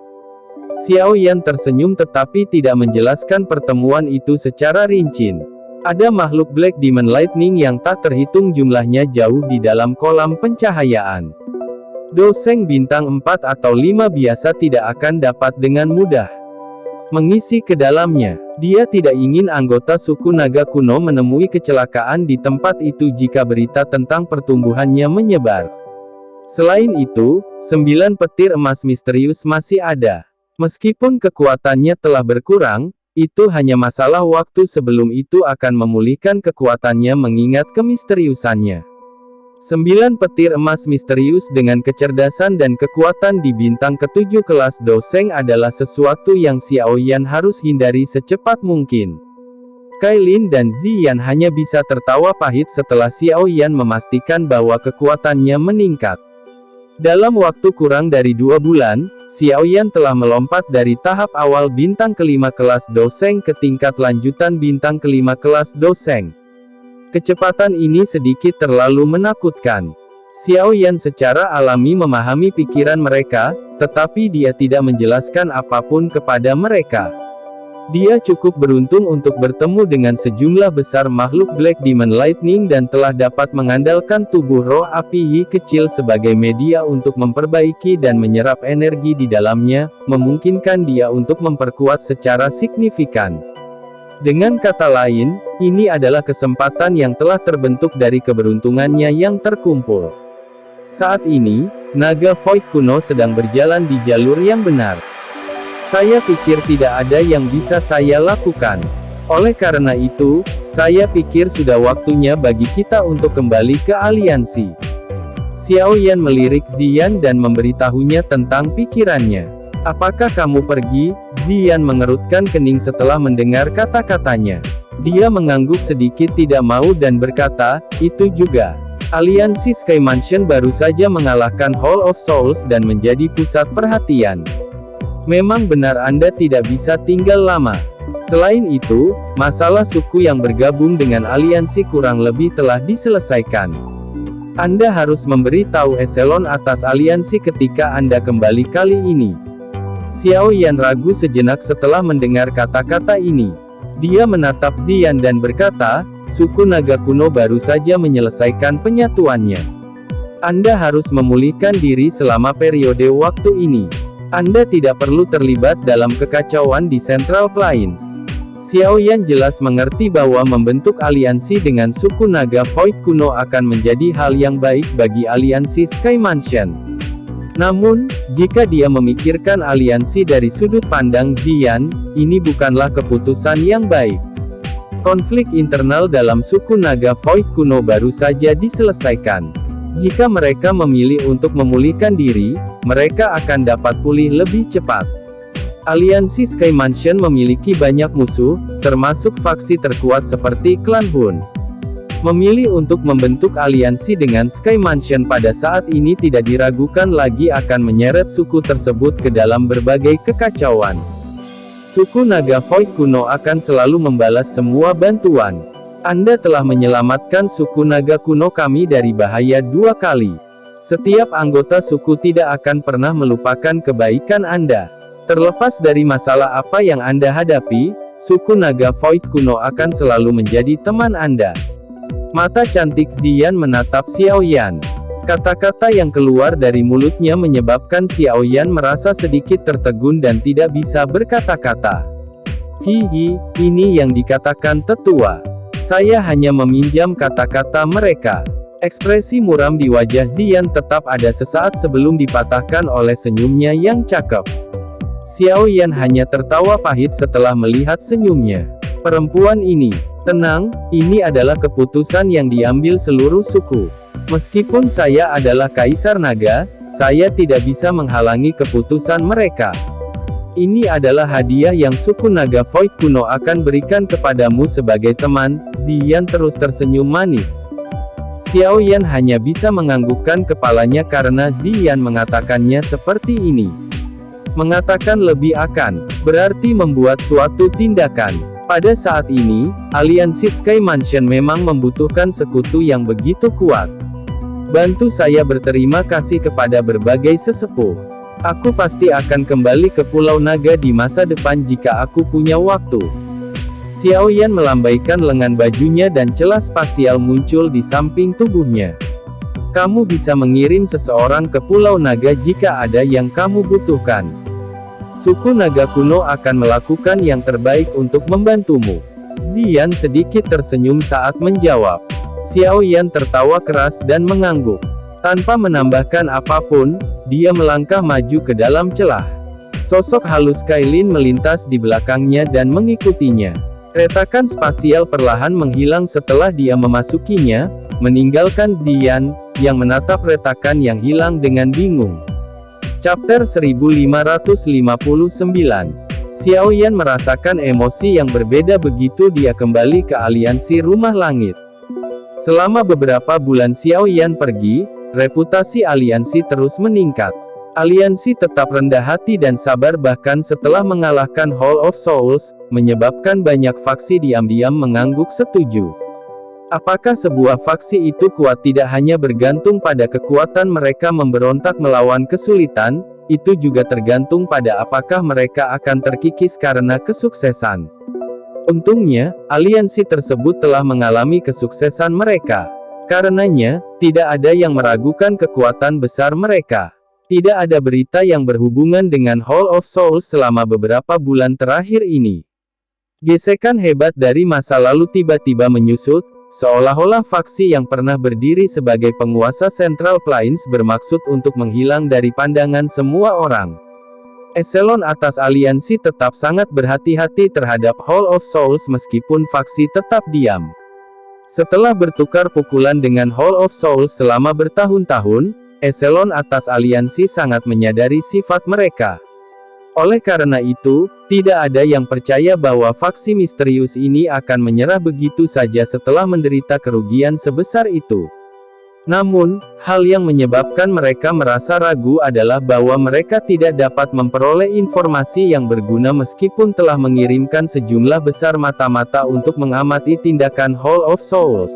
Xiaoyan tersenyum tetapi tidak menjelaskan pertemuan itu secara rinci. Ada makhluk Black Demon Lightning yang tak terhitung jumlahnya jauh di dalam kolam pencahayaan. Doseng bintang 4 atau 5 biasa tidak akan dapat dengan mudah mengisi ke dalamnya. Dia tidak ingin anggota suku naga kuno menemui kecelakaan di tempat itu jika berita tentang pertumbuhannya menyebar. Selain itu, 9 petir emas misterius masih ada. Meskipun kekuatannya telah berkurang, itu hanya masalah waktu sebelum itu akan memulihkan kekuatannya mengingat kemisteriusannya. 9 petir emas misterius dengan kecerdasan dan kekuatan di bintang ke-7 kelas Doseng adalah sesuatu yang Xiaoyan harus hindari secepat mungkin. Kailin dan Ziyan hanya bisa tertawa pahit setelah Xiaoyan memastikan bahwa kekuatannya meningkat. Dalam waktu kurang dari 2 bulan, Xiaoyan telah melompat dari tahap awal bintang ke-5 kelas Doseng ke tingkat lanjutan bintang ke-5 kelas Doseng. Kecepatan ini sedikit terlalu menakutkan. Xiaoyan secara alami memahami pikiran mereka, tetapi dia tidak menjelaskan apapun kepada mereka. Dia cukup beruntung untuk bertemu dengan sejumlah besar makhluk Black Demon Lightning dan telah dapat mengandalkan tubuh roh api Yi kecil sebagai media untuk memperbaiki dan menyerap energi di dalamnya, memungkinkan dia untuk memperkuat secara signifikan. Dengan kata lain, ini adalah kesempatan yang telah terbentuk dari keberuntungannya yang terkumpul. Saat ini, naga Void kuno sedang berjalan di jalur yang benar. Saya pikir tidak ada yang bisa saya lakukan. Oleh karena itu, saya pikir sudah waktunya bagi kita untuk kembali ke aliansi. Xiaoyan melirik Ziyan dan memberitahunya tentang pikirannya. Apakah kamu pergi? Ziyan mengerutkan kening setelah mendengar kata-katanya. Dia mengangguk sedikit tidak mau dan berkata, itu juga. Aliansi Sky Mansion baru saja mengalahkan Hall of Souls dan menjadi pusat perhatian. Memang benar Anda tidak bisa tinggal lama. Selain itu, masalah suku yang bergabung dengan aliansi kurang lebih telah diselesaikan. Anda harus memberitahu eselon atas aliansi ketika Anda kembali kali ini. Xiaoyan ragu sejenak setelah mendengar kata-kata ini. Dia menatap Ziyan dan berkata, suku naga kuno baru saja menyelesaikan penyatuannya. Anda harus memulihkan diri selama periode waktu ini. Anda tidak perlu terlibat dalam kekacauan di Central Plains. Xiaoyan jelas mengerti bahwa membentuk aliansi dengan suku naga Void kuno akan menjadi hal yang baik bagi aliansi Sky Mansion. Namun, jika dia memikirkan aliansi dari sudut pandang Ziyan, ini bukanlah keputusan yang baik. Konflik internal dalam suku naga Void kuno baru saja diselesaikan. Jika mereka memilih untuk memulihkan diri, mereka akan dapat pulih lebih cepat. Aliansi Sky Mansion memiliki banyak musuh, termasuk faksi terkuat seperti klan Hun. Memilih untuk membentuk aliansi dengan Sky Mansion pada saat ini tidak diragukan lagi akan menyeret suku tersebut ke dalam berbagai kekacauan. Suku naga Void kuno akan selalu membalas semua bantuan. Anda telah menyelamatkan suku naga kuno kami dari bahaya 2 kali. Setiap anggota suku tidak akan pernah melupakan kebaikan Anda. Terlepas dari masalah apa yang Anda hadapi, suku naga Void kuno akan selalu menjadi teman Anda. Mata cantik Ziyan menatap Xiaoyan. Kata-kata yang keluar dari mulutnya menyebabkan Xiaoyan merasa sedikit tertegun dan tidak bisa berkata-kata. Hihi, ini yang dikatakan tetua. Saya hanya meminjam kata-kata mereka. Ekspresi muram di wajah Ziyan tetap ada sesaat sebelum dipatahkan oleh senyumnya yang cakep. Xiaoyan hanya tertawa pahit setelah melihat senyumnya. Perempuan ini, Tenang, ini adalah keputusan yang diambil seluruh suku. Meskipun saya adalah Kaisar Naga, saya tidak bisa menghalangi keputusan mereka. Ini adalah hadiah yang suku Naga Void kuno akan berikan kepadamu sebagai teman." Ziyan terus tersenyum manis. Xiao Yan hanya bisa menganggukkan kepalanya karena Ziyan mengatakannya seperti ini. Mengatakan lebih akan berarti membuat suatu tindakan. Pada saat ini, aliansi Sky Mansion memang membutuhkan sekutu yang begitu kuat. Bantu saya berterima kasih kepada berbagai sesepuh. Aku pasti akan kembali ke Pulau Naga di masa depan jika aku punya waktu. Xiao Yan melambaikan lengan bajunya dan celah spasial muncul di samping tubuhnya. Kamu bisa mengirim seseorang ke Pulau Naga jika ada yang kamu butuhkan. Suku Naga kuno akan melakukan yang terbaik untuk membantumu. Ziyan sedikit tersenyum saat menjawab. Xiao Yan tertawa keras dan mengangguk. Tanpa menambahkan apapun, dia melangkah maju ke dalam celah. Sosok halus Kailin melintas di belakangnya dan mengikutinya. Retakan spasial perlahan menghilang setelah dia memasukinya, meninggalkan Ziyan, yang menatap retakan yang hilang dengan bingung. Chapter 1559. Xiao Yan merasakan emosi yang berbeda begitu dia kembali ke aliansi Rumah Langit. Selama beberapa bulan Xiao Yan pergi, reputasi aliansi terus meningkat. Aliansi tetap rendah hati dan sabar bahkan setelah mengalahkan Hall of Souls, menyebabkan banyak faksi diam-diam mengangguk setuju. Apakah sebuah faksi itu kuat tidak hanya bergantung pada kekuatan mereka memberontak melawan kesulitan, itu juga tergantung pada apakah mereka akan terkikis karena kesuksesan. Untungnya, aliansi tersebut telah mengalami kesuksesan mereka. Karenanya, tidak ada yang meragukan kekuatan besar mereka. Tidak ada berita yang berhubungan dengan Hall of Souls selama beberapa bulan terakhir ini. Gesekan hebat dari masa lalu tiba-tiba menyusut, seolah-olah faksi yang pernah berdiri sebagai penguasa Central Plains bermaksud untuk menghilang dari pandangan semua orang. Eselon atas aliansi tetap sangat berhati-hati terhadap Hall of Souls meskipun faksi tetap diam. Setelah bertukar pukulan dengan Hall of Souls selama bertahun-tahun, eselon atas aliansi sangat menyadari sifat mereka. Oleh karena itu, tidak ada yang percaya bahwa faksi misterius ini akan menyerah begitu saja setelah menderita kerugian sebesar itu. Namun, hal yang menyebabkan mereka merasa ragu adalah bahwa mereka tidak dapat memperoleh informasi yang berguna meskipun telah mengirimkan sejumlah besar mata-mata untuk mengamati tindakan Hall of Souls.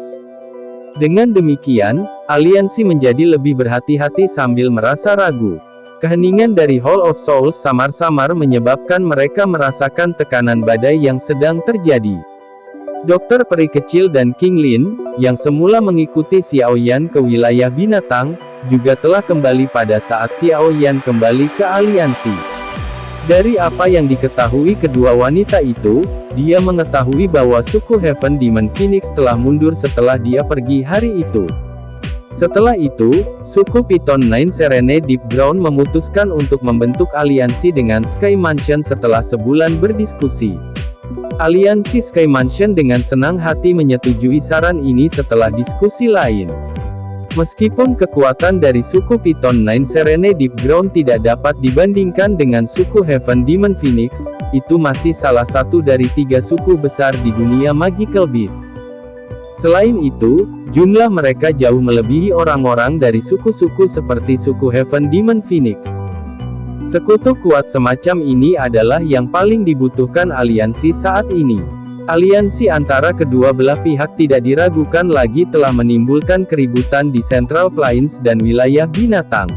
Dengan demikian, aliansi menjadi lebih berhati-hati sambil merasa ragu. Keheningan dari Hall of Souls samar-samar menyebabkan mereka merasakan tekanan badai yang sedang terjadi. Dokter Peri Kecil dan King Lin, yang semula mengikuti Xiao Yan ke wilayah binatang, juga telah kembali pada saat Xiao Yan kembali ke aliansi. Dari apa yang diketahui kedua wanita itu, dia mengetahui bahwa suku Heaven Demon Phoenix telah mundur setelah dia pergi hari itu. Setelah itu, suku Python Nine Serene Deep Ground memutuskan untuk membentuk aliansi dengan Sky Mansion setelah sebulan berdiskusi. Aliansi Sky Mansion dengan senang hati menyetujui saran ini setelah diskusi lain. Meskipun kekuatan dari suku Python Nine Serene Deep Ground tidak dapat dibandingkan dengan suku Heaven Demon Phoenix, itu masih salah satu dari 3 suku besar di dunia Magical Beast. Selain itu, jumlah mereka jauh melebihi orang-orang dari suku-suku seperti suku Heaven Demon Phoenix. Sekutu kuat semacam ini adalah yang paling dibutuhkan aliansi saat ini. Aliansi antara kedua belah pihak tidak diragukan lagi telah menimbulkan keributan di Central Plains dan wilayah binatang.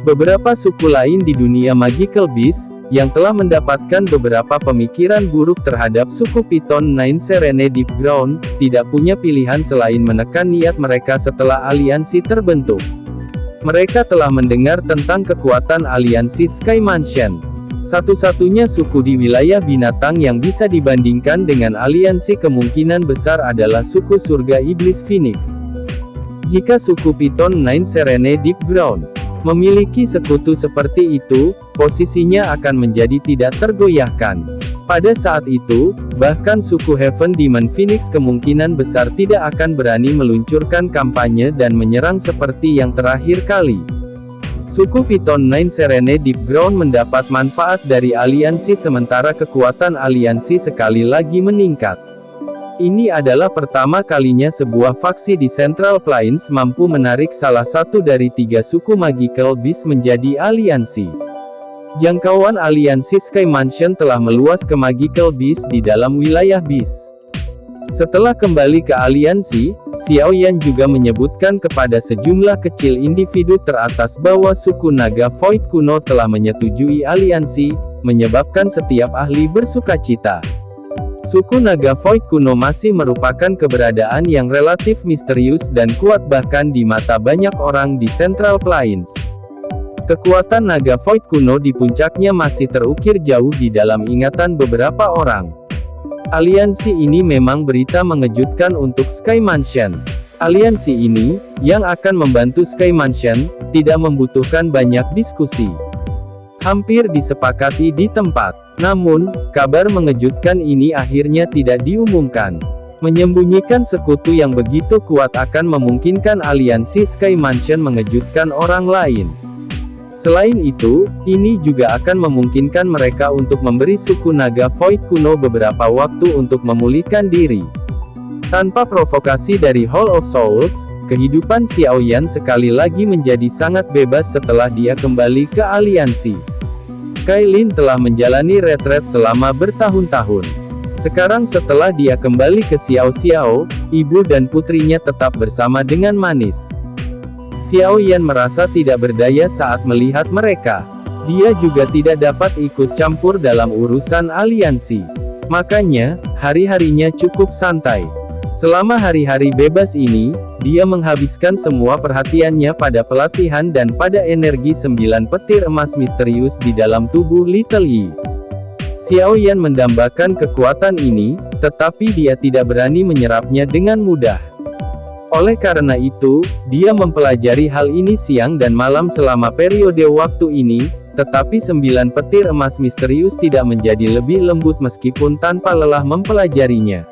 Beberapa suku lain di dunia Magical Beast, yang telah mendapatkan beberapa pemikiran buruk terhadap suku Python Nine Serene Deep Ground, tidak punya pilihan selain menekan niat mereka setelah aliansi terbentuk. Mereka telah mendengar tentang kekuatan aliansi Sky Mansion. Satu-satunya suku di wilayah binatang yang bisa dibandingkan dengan aliansi kemungkinan besar adalah suku surga iblis Phoenix. Jika suku Python Nine Serene Deep Ground memiliki sekutu seperti itu, posisinya akan menjadi tidak tergoyahkan. Pada saat itu, Bahkan suku Heaven Demon Phoenix kemungkinan besar tidak akan berani meluncurkan kampanye dan menyerang seperti yang terakhir kali. Suku Python Nine Serene Deep Ground mendapat manfaat dari aliansi sementara kekuatan aliansi sekali lagi meningkat. Ini adalah pertama kalinya sebuah faksi di Central Plains mampu menarik salah satu dari 3 suku Magical Beast menjadi aliansi. Jangkauan aliansi Sky Mansion telah meluas ke Magical Beast di dalam wilayah Beast. Setelah kembali ke aliansi, Xiao Yan juga menyebutkan kepada sejumlah kecil individu teratas bahwa suku naga Void kuno telah menyetujui aliansi, menyebabkan setiap ahli bersukacita. Suku naga Void kuno masih merupakan keberadaan yang relatif misterius dan kuat bahkan di mata banyak orang di Central Plains. Kekuatan naga Void kuno di puncaknya masih terukir jauh di dalam ingatan beberapa orang. Aliansi ini memang berita mengejutkan untuk Sky Mansion. Aliansi ini, yang akan membantu Sky Mansion, tidak membutuhkan banyak diskusi. Hampir disepakati di tempat. Namun, kabar mengejutkan ini akhirnya tidak diumumkan. Menyembunyikan sekutu yang begitu kuat akan memungkinkan aliansi Sky Mansion mengejutkan orang lain. Selain itu, ini juga akan memungkinkan mereka untuk memberi suku naga Void kuno beberapa waktu untuk memulihkan diri. Tanpa provokasi dari Hall of Souls, kehidupan Xiao Yan sekali lagi menjadi sangat bebas setelah dia kembali ke aliansi. Kailin telah menjalani retret selama bertahun-tahun. Sekarang setelah dia kembali ke Xiao Xiao, ibu dan putrinya tetap bersama dengan manis. Xiao Yan merasa tidak berdaya saat melihat mereka. Dia juga tidak dapat ikut campur dalam urusan aliansi. Makanya, hari-harinya cukup santai. Selama hari-hari bebas ini, dia menghabiskan semua perhatiannya pada pelatihan dan pada energi 9 petir emas misterius di dalam tubuh Little Yi. Xiao Yan mendambakan kekuatan ini, tetapi dia tidak berani menyerapnya dengan mudah. Oleh karena itu, dia mempelajari hal ini siang dan malam selama periode waktu ini, tetapi 9 petir emas misterius tidak menjadi lebih lembut meskipun tanpa lelah mempelajarinya.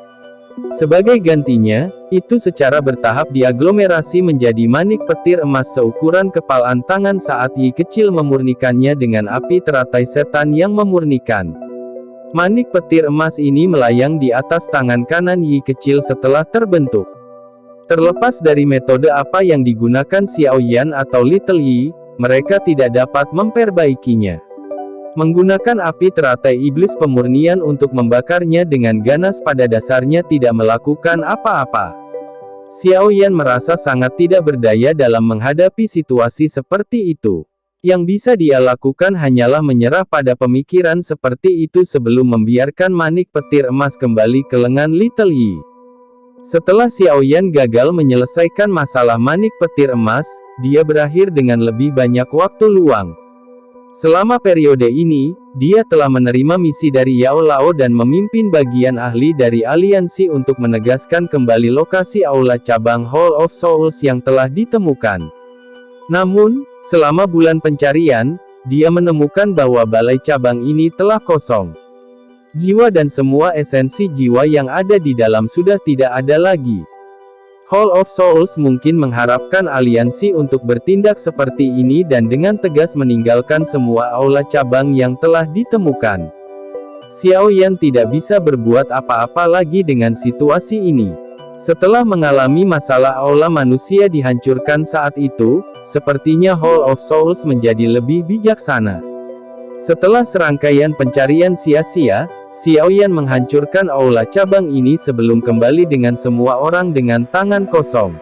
Sebagai gantinya, itu secara bertahap diaglomerasi menjadi manik petir emas seukuran kepalan tangan saat Yi kecil memurnikannya dengan api teratai setan yang memurnikan. Manik petir emas ini melayang di atas tangan kanan Yi kecil setelah terbentuk. Terlepas dari metode apa yang digunakan Xiao Yan atau Little Yi, mereka tidak dapat memperbaikinya. Menggunakan api teratai iblis pemurnian untuk membakarnya dengan ganas pada dasarnya tidak melakukan apa-apa. Xiao Yan merasa sangat tidak berdaya dalam menghadapi situasi seperti itu. Yang bisa dia lakukan hanyalah menyerah pada pemikiran seperti itu sebelum membiarkan manik petir emas kembali ke lengan Little Yi. Setelah Xiao Yan gagal menyelesaikan masalah manik petir emas, dia berakhir dengan lebih banyak waktu luang. Selama periode ini, dia telah menerima misi dari Yao Lao dan memimpin bagian ahli dari aliansi untuk menegaskan kembali lokasi aula cabang Hall of Souls yang telah ditemukan. Namun, selama bulan pencarian, dia menemukan bahwa balai cabang ini telah kosong. Jiwa dan semua esensi jiwa yang ada di dalam sudah tidak ada lagi. Hall of Souls mungkin mengharapkan aliansi untuk bertindak seperti ini dan dengan tegas meninggalkan semua aula cabang yang telah ditemukan. Xiao Yan tidak bisa berbuat apa-apa lagi dengan situasi ini. Setelah mengalami masalah aula manusia dihancurkan saat itu, sepertinya Hall of Souls menjadi lebih bijaksana. Setelah serangkaian pencarian sia-sia, Xiao Yan menghancurkan aula cabang ini sebelum kembali dengan semua orang dengan tangan kosong.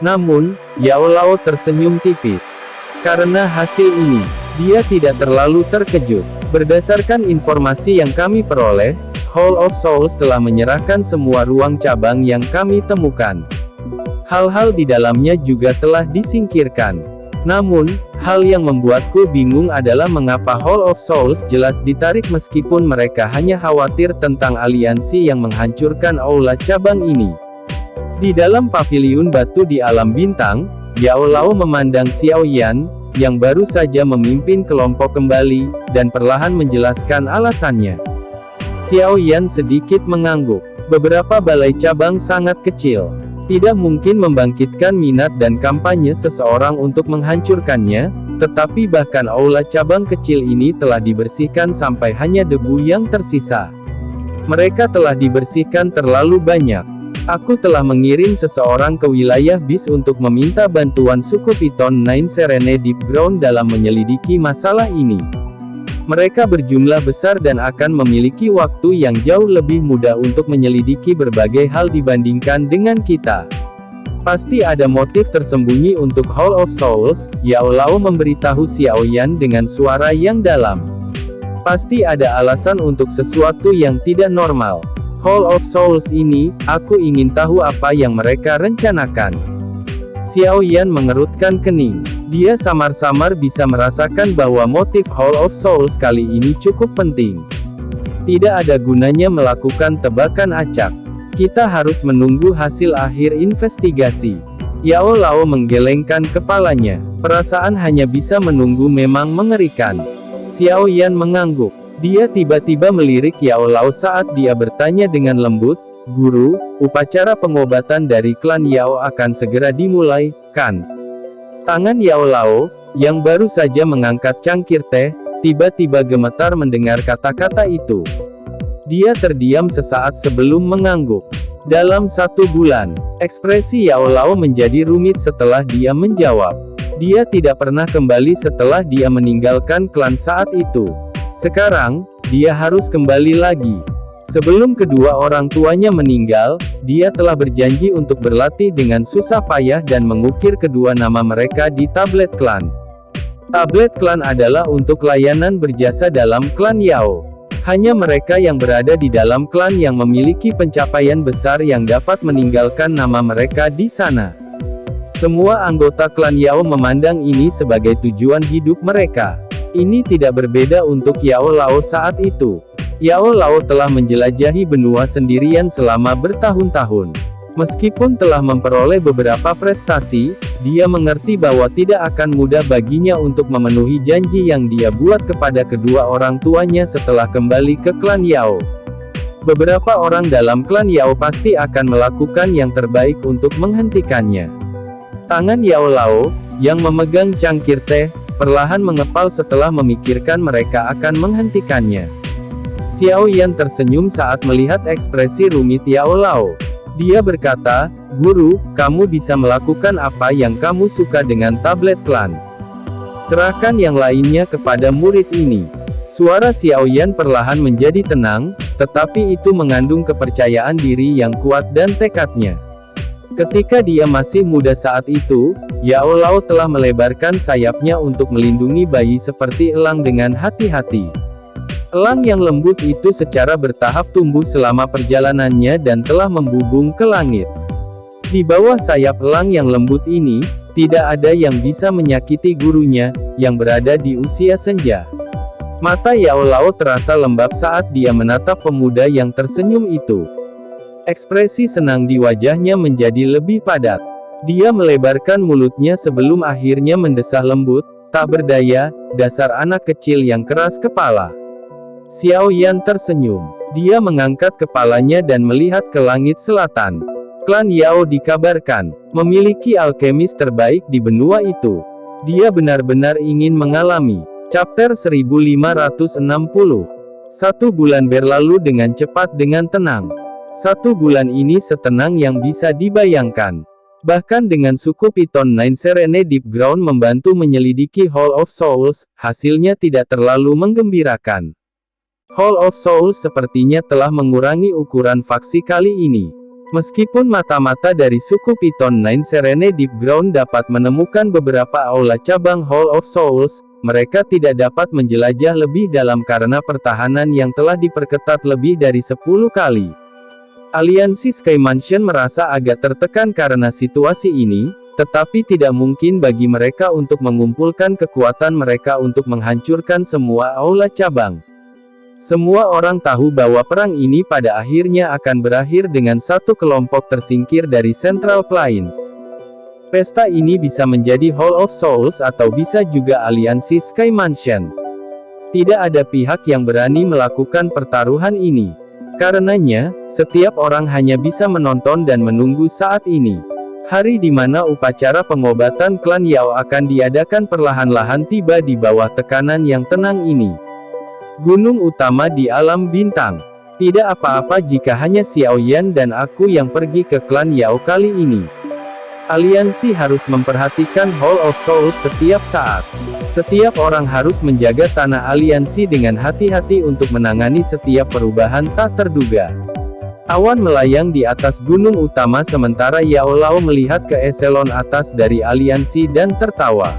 Namun, Yao Lao tersenyum tipis. Karena hasil ini, dia tidak terlalu terkejut. Berdasarkan informasi yang kami peroleh, Hall of Souls telah menyerahkan semua ruang cabang yang kami temukan. Hal-hal di dalamnya juga telah disingkirkan. Namun, hal yang membuatku bingung adalah mengapa Hall of Souls jelas ditarik meskipun mereka hanya khawatir tentang aliansi yang menghancurkan aula cabang ini. Di dalam paviliun batu di alam bintang, Yao Lao memandang Xiao Yan, yang baru saja memimpin kelompok kembali, dan perlahan menjelaskan alasannya. Xiao Yan sedikit mengangguk. Beberapa balai cabang sangat kecil. Tidak mungkin membangkitkan minat dan kampanye seseorang untuk menghancurkannya, tetapi bahkan aula cabang kecil ini telah dibersihkan sampai hanya debu yang tersisa. Mereka telah dibersihkan terlalu banyak. Aku telah mengirim seseorang ke wilayah bis untuk meminta bantuan suku Piton Nine Serene Deep Ground dalam menyelidiki masalah ini. Mereka berjumlah besar dan akan memiliki waktu yang jauh lebih mudah untuk menyelidiki berbagai hal dibandingkan dengan kita. Pasti ada motif tersembunyi untuk Hall of Souls, Yao Lao memberitahu Xiao Yan dengan suara yang dalam. Pasti ada alasan untuk sesuatu yang tidak normal. Hall of Souls ini, aku ingin tahu apa yang mereka rencanakan. Xiao Yan mengerutkan kening. Dia samar-samar bisa merasakan bahwa motif Hall of Souls kali ini cukup penting. Tidak ada gunanya melakukan tebakan acak. Kita harus menunggu hasil akhir investigasi. Yao Lao menggelengkan kepalanya. Perasaan hanya bisa menunggu memang mengerikan. Xiao Yan mengangguk. Dia tiba-tiba melirik Yao Lao saat dia bertanya dengan lembut, "Guru, upacara pengobatan dari klan Yao akan segera dimulai, kan?" Tangan Yao Lao, yang baru saja mengangkat cangkir teh, tiba-tiba gemetar mendengar kata-kata itu. Dia terdiam sesaat sebelum mengangguk. Dalam 1 bulan, ekspresi Yao Lao menjadi rumit setelah dia menjawab. Dia tidak pernah kembali setelah dia meninggalkan klan saat itu. Sekarang, dia harus kembali lagi. Sebelum kedua orang tuanya meninggal, dia telah berjanji untuk berlatih dengan susah payah dan mengukir kedua nama mereka di tablet klan. Tablet klan adalah untuk layanan berjasa dalam klan Yao. Hanya mereka yang berada di dalam klan yang memiliki pencapaian besar yang dapat meninggalkan nama mereka di sana. Semua anggota klan Yao memandang ini sebagai tujuan hidup mereka. Ini tidak berbeda untuk Yao Lao saat itu. Yao Lao telah menjelajahi benua sendirian selama bertahun-tahun. Meskipun telah memperoleh beberapa prestasi, dia mengerti bahwa tidak akan mudah baginya untuk memenuhi janji yang dia buat kepada kedua orang tuanya setelah kembali ke klan Yao. Beberapa orang dalam klan Yao pasti akan melakukan yang terbaik untuk menghentikannya. Tangan Yao Lao, yang memegang cangkir teh, perlahan mengepal setelah memikirkan mereka akan menghentikannya. Xiao Yan tersenyum saat melihat ekspresi rumit Yao Lao. Dia berkata, "Guru, kamu bisa melakukan apa yang kamu suka dengan tablet klan. Serahkan yang lainnya kepada murid ini." Suara Xiao Yan perlahan menjadi tenang, tetapi itu mengandung kepercayaan diri yang kuat dan tekadnya. Ketika dia masih muda saat itu, Yao Lao telah melebarkan sayapnya untuk melindungi bayi seperti elang dengan hati-hati. Elang yang lembut itu secara bertahap tumbuh selama perjalanannya dan telah membubung ke langit. Di bawah sayap elang yang lembut ini, tidak ada yang bisa menyakiti gurunya, yang berada di usia senja. Mata Yao Lao terasa lembab saat dia menatap pemuda yang tersenyum itu. Ekspresi senang di wajahnya menjadi lebih padat. Dia melebarkan mulutnya sebelum akhirnya mendesah lembut, "Tak berdaya, dasar anak kecil yang keras kepala." Xiao Yan tersenyum. Dia mengangkat kepalanya dan melihat ke langit selatan. Klan Yao dikabarkan memiliki alkemis terbaik di benua itu. Dia benar-benar ingin mengalami. Chapter 1560. 1 bulan berlalu dengan cepat dengan tenang. 1 bulan ini setenang yang bisa dibayangkan. Bahkan dengan suku Piton Nine Serene Deep Ground membantu menyelidiki Hall of Souls, hasilnya tidak terlalu menggembirakan. Hall of Souls sepertinya telah mengurangi ukuran faksi kali ini. Meskipun mata-mata dari suku Piton Nine Serene Deep Ground dapat menemukan beberapa aula cabang Hall of Souls, mereka tidak dapat menjelajah lebih dalam karena pertahanan yang telah diperketat lebih dari 10 kali. Aliansi Sky Mansion merasa agak tertekan karena situasi ini, tetapi tidak mungkin bagi mereka untuk mengumpulkan kekuatan mereka untuk menghancurkan semua aula cabang. Semua orang tahu bahwa perang ini pada akhirnya akan berakhir dengan satu kelompok tersingkir dari Central Plains. Pesta ini bisa menjadi Hall of Souls atau bisa juga aliansi Sky Mansion. Tidak ada pihak yang berani melakukan pertaruhan ini. Karenanya, setiap orang hanya bisa menonton dan menunggu saat ini. Hari di mana upacara pengobatan klan Yao akan diadakan perlahan-lahan tiba di bawah tekanan yang tenang ini. Gunung utama di alam bintang. Tidak apa-apa jika hanya Xiao Yan dan aku yang pergi ke klan Yao kali ini. Aliansi harus memperhatikan Hall of Souls setiap saat. Setiap orang harus menjaga tanah aliansi dengan hati-hati untuk menangani setiap perubahan tak terduga. Awan melayang di atas gunung utama sementara Yao Lao melihat ke eselon atas dari aliansi dan tertawa.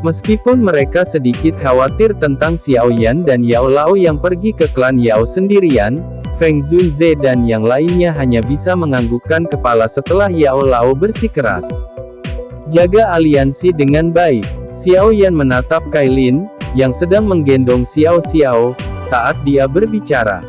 Meskipun mereka sedikit khawatir tentang Xiao Yan dan Yao Lao yang pergi ke klan Yao sendirian, Feng Zunze dan yang lainnya hanya bisa menganggukkan kepala setelah Yao Lao bersikeras. Jaga aliansi dengan baik. Xiao Yan menatap Kailin, yang sedang menggendong Xiao Xiao, saat dia berbicara.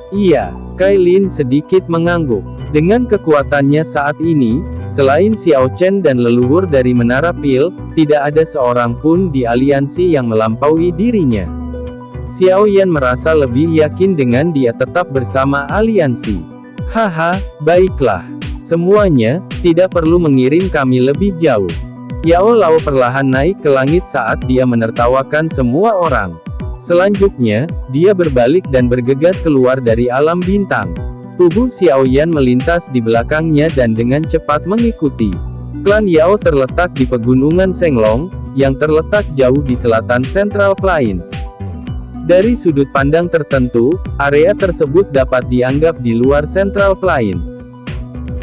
Iya, Kailin sedikit mengangguk. Dengan kekuatannya saat ini, selain Xiao Chen dan leluhur dari Menara Pil, tidak ada seorang pun di aliansi yang melampaui dirinya. Xiao Yan merasa lebih yakin dengan dia tetap bersama aliansi. Haha, baiklah. Semuanya, tidak perlu mengirim kami lebih jauh. Yao Lao perlahan naik ke langit saat dia menertawakan semua orang. Selanjutnya, dia berbalik dan bergegas keluar dari alam bintang. Tubuh Xiao Yan melintas di belakangnya dan dengan cepat mengikuti. Klan Yao terletak di pegunungan Senglong, yang terletak jauh di selatan Central Plains. Dari sudut pandang tertentu, area tersebut dapat dianggap di luar Central Plains.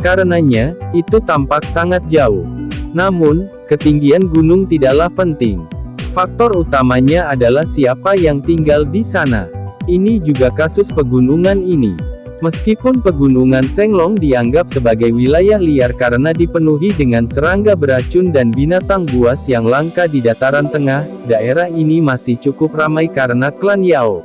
Karenanya, itu tampak sangat jauh. Namun, ketinggian gunung tidaklah penting. Faktor utamanya adalah siapa yang tinggal di sana. Ini juga kasus pegunungan ini. Meskipun pegunungan Senglong dianggap sebagai wilayah liar karena dipenuhi dengan serangga beracun dan binatang buas yang langka di dataran tengah, daerah ini masih cukup ramai karena klan Yao.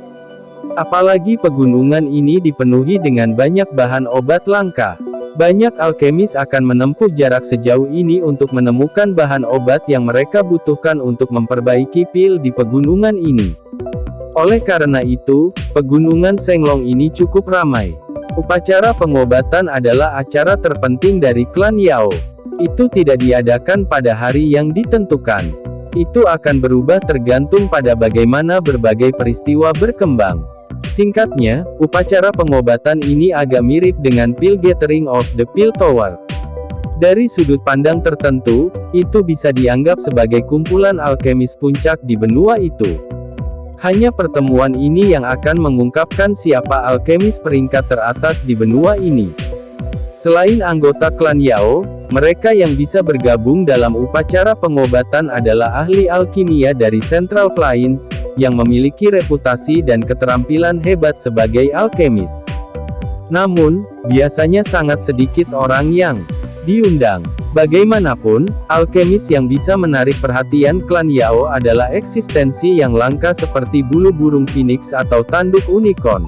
Apalagi pegunungan ini dipenuhi dengan banyak bahan obat langka. Banyak alkemis akan menempuh jarak sejauh ini untuk menemukan bahan obat yang mereka butuhkan untuk memperbaiki pil di pegunungan ini. Oleh karena itu, pegunungan Senglong ini cukup ramai. Upacara pengobatan adalah acara terpenting dari klan Yao. Itu tidak diadakan pada hari yang ditentukan. Itu akan berubah tergantung pada bagaimana berbagai peristiwa berkembang. Singkatnya, upacara pengobatan ini agak mirip dengan Pil Gathering of the Pil Tower. Dari sudut pandang tertentu, itu bisa dianggap sebagai kumpulan alkemis puncak di benua itu. Hanya pertemuan ini yang akan mengungkapkan siapa alkemis peringkat teratas di benua ini. Selain anggota klan Yao, mereka yang bisa bergabung dalam upacara pengobatan adalah ahli alkimia dari Central Plains, yang memiliki reputasi dan keterampilan hebat sebagai alkemis. Namun, biasanya sangat sedikit orang yang diundang. Bagaimanapun, alkemis yang bisa menarik perhatian klan Yao adalah eksistensi yang langka seperti bulu burung phoenix atau tanduk unicorn.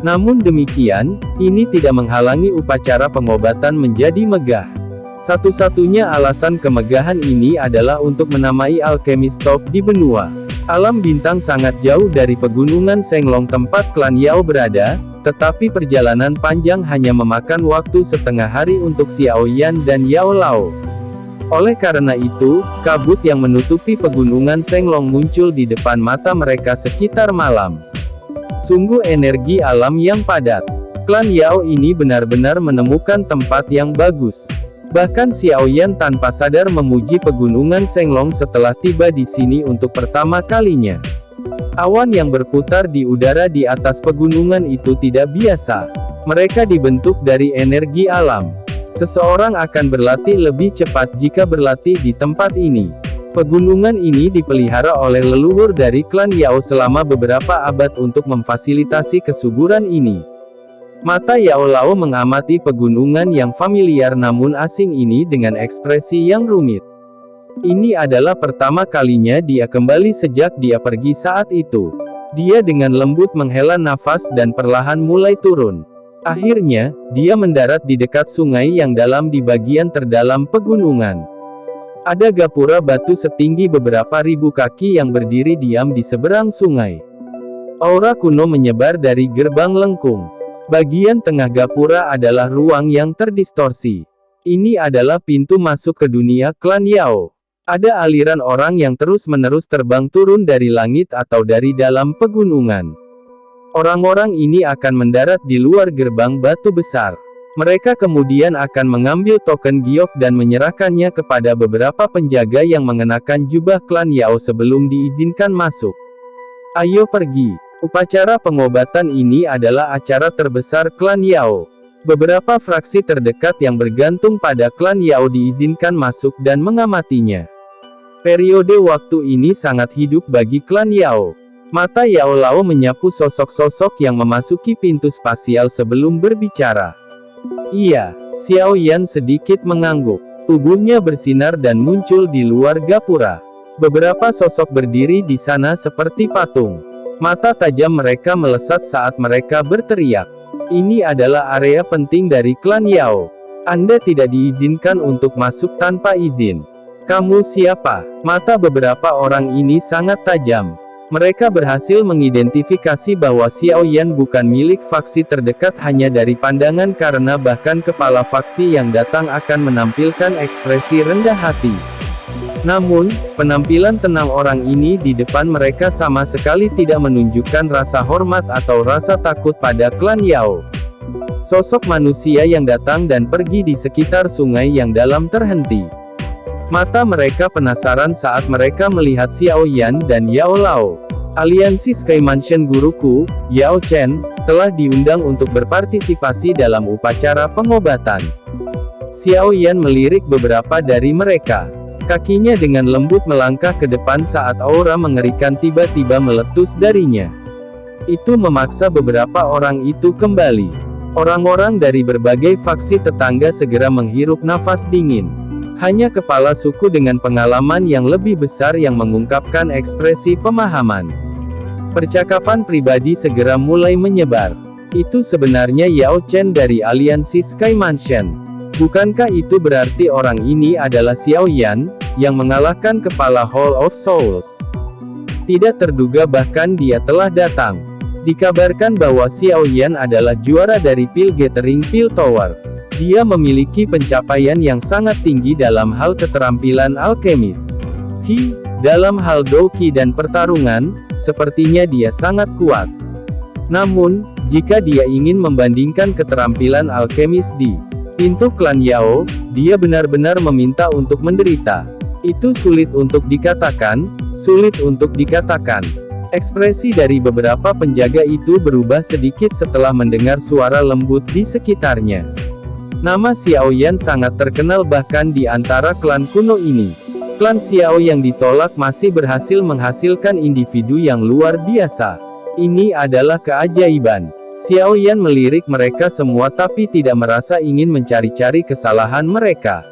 Namun demikian, ini tidak menghalangi upacara pengobatan menjadi megah. Satu-satunya alasan kemegahan ini adalah untuk menamai alkemis top di benua. Alam bintang sangat jauh dari pegunungan Senglong tempat klan Yao berada, tetapi perjalanan panjang hanya memakan waktu setengah hari untuk Xiao Yan dan Yao Lao. Oleh karena itu, kabut yang menutupi pegunungan Senglong muncul di depan mata mereka sekitar malam. Sungguh energi alam yang padat. Klan Yao ini benar-benar menemukan tempat yang bagus. Bahkan Xiao Yan tanpa sadar memuji pegunungan Senglong setelah tiba di sini untuk pertama kalinya. Awan yang berputar di udara di atas pegunungan itu tidak biasa. Mereka dibentuk dari energi alam. Seseorang akan berlatih lebih cepat jika berlatih di tempat ini. Pegunungan ini dipelihara oleh leluhur dari klan Yao selama beberapa abad untuk memfasilitasi kesuburan ini. Mata Yao Lao mengamati pegunungan yang familiar namun asing ini dengan ekspresi yang rumit. Ini adalah pertama kalinya dia kembali sejak dia pergi saat itu. Dia dengan lembut menghela nafas dan perlahan mulai turun. Akhirnya, dia mendarat di dekat sungai yang dalam di bagian terdalam pegunungan. Ada gapura batu setinggi beberapa ribu kaki yang berdiri diam di seberang sungai. Aura kuno menyebar dari gerbang lengkung. Bagian tengah gapura adalah ruang yang terdistorsi. Ini adalah pintu masuk ke dunia klan Yao. Ada aliran orang yang terus-menerus terbang turun dari langit atau dari dalam pegunungan. Orang-orang ini akan mendarat di luar gerbang batu besar. Mereka kemudian akan mengambil token giok dan menyerahkannya kepada beberapa penjaga yang mengenakan jubah klan Yao sebelum diizinkan masuk. Ayo pergi. Upacara pengobatan ini adalah acara terbesar klan Yao. Beberapa fraksi terdekat yang bergantung pada klan Yao diizinkan masuk dan mengamatinya. Periode waktu ini sangat hidup bagi klan Yao. Mata Yao Lao menyapu sosok-sosok yang memasuki pintu spasial sebelum berbicara. Iya, Xiao Yan sedikit mengangguk. Tubuhnya bersinar dan muncul di luar gapura. Beberapa sosok berdiri di sana seperti patung. Mata tajam mereka melesat saat mereka berteriak. Ini adalah area penting dari klan Yao. Anda tidak diizinkan untuk masuk tanpa izin. Kamu siapa? Mata beberapa orang ini sangat tajam. Mereka berhasil mengidentifikasi bahwa Xiao Yan bukan milik faksi terdekat hanya dari pandangan karena bahkan kepala faksi yang datang akan menampilkan ekspresi rendah hati. Namun, penampilan tenang orang ini di depan mereka sama sekali tidak menunjukkan rasa hormat atau rasa takut pada klan Yao. Sosok manusia yang datang dan pergi di sekitar sungai yang dalam terhenti. Mata mereka penasaran saat mereka melihat Xiao Yan dan Yao Lao. Aliansi Sky Mansion guruku, Yao Chen, telah diundang untuk berpartisipasi dalam upacara pengobatan. Xiao Yan melirik beberapa dari mereka. Kakinya dengan lembut melangkah ke depan saat aura mengerikan tiba-tiba meletus darinya. Itu memaksa beberapa orang itu kembali. Orang-orang dari berbagai faksi tetangga segera menghirup nafas dingin. Hanya kepala suku dengan pengalaman yang lebih besar yang mengungkapkan ekspresi pemahaman. Percakapan pribadi segera mulai menyebar. Itu sebenarnya Yao Chen dari aliansi Sky Mansion. Bukankah itu berarti orang ini adalah Xiao Yan, yang mengalahkan kepala Hall of Souls? Tidak terduga bahkan dia telah datang. Dikabarkan bahwa Xiao Yan adalah juara dari Pil Gathering Pil Tower. Dia memiliki pencapaian yang sangat tinggi dalam hal keterampilan alkemis. Dalam hal doki dan pertarungan, sepertinya dia sangat kuat. Namun, jika dia ingin membandingkan keterampilan alkemis di pintu klan Yao, dia benar-benar meminta untuk menderita. Itu sulit untuk dikatakan. Ekspresi dari beberapa penjaga itu berubah sedikit setelah mendengar suara lembut di sekitarnya. Nama Xiao Yan sangat terkenal bahkan di antara klan kuno ini. Klan Xiao yang ditolak masih berhasil menghasilkan individu yang luar biasa. Ini adalah keajaiban. Xiao Yan melirik mereka semua tapi tidak merasa ingin mencari-cari kesalahan mereka.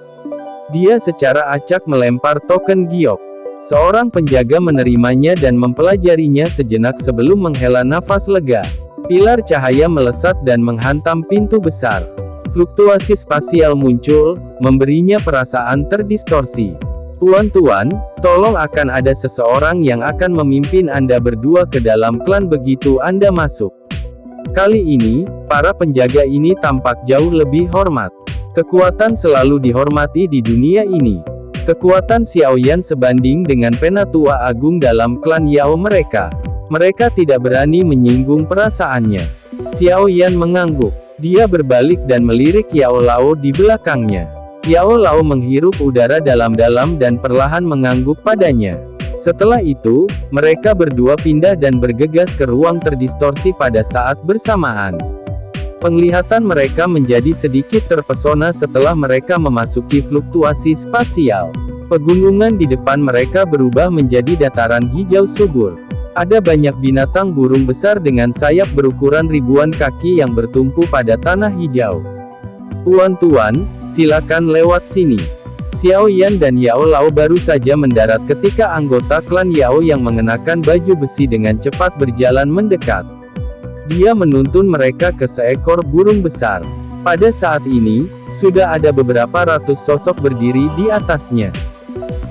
Dia secara acak melempar token giok. Seorang penjaga menerimanya dan mempelajarinya sejenak sebelum menghela nafas lega. Pilar cahaya melesat dan menghantam pintu besar. Fluktuasi spasial muncul, memberinya perasaan terdistorsi. Tuan-tuan, tolong akan ada seseorang yang akan memimpin Anda berdua ke dalam klan begitu Anda masuk. Kali ini, para penjaga ini tampak jauh lebih hormat. Kekuatan selalu dihormati di dunia ini. Kekuatan Xiao Yan sebanding dengan penatua agung dalam klan Yao mereka. Mereka tidak berani menyinggung perasaannya. Xiao Yan mengangguk. Dia berbalik dan melirik Yao Lao di belakangnya. Yao Lao menghirup udara dalam-dalam dan perlahan mengangguk padanya. Setelah itu, mereka berdua pindah dan bergegas ke ruang terdistorsi pada saat bersamaan. Penglihatan mereka menjadi sedikit terpesona setelah mereka memasuki fluktuasi spasial. Pegunungan di depan mereka berubah menjadi dataran hijau subur. Ada banyak binatang burung besar dengan sayap berukuran ribuan kaki yang bertumpu pada tanah hijau. Tuan-tuan, silakan lewat sini. Xiao Yan dan Yao Lao baru saja mendarat ketika anggota klan Yao yang mengenakan baju besi dengan cepat berjalan mendekat. Dia menuntun mereka ke seekor burung besar. Pada saat ini, sudah ada beberapa ratus sosok berdiri di atasnya.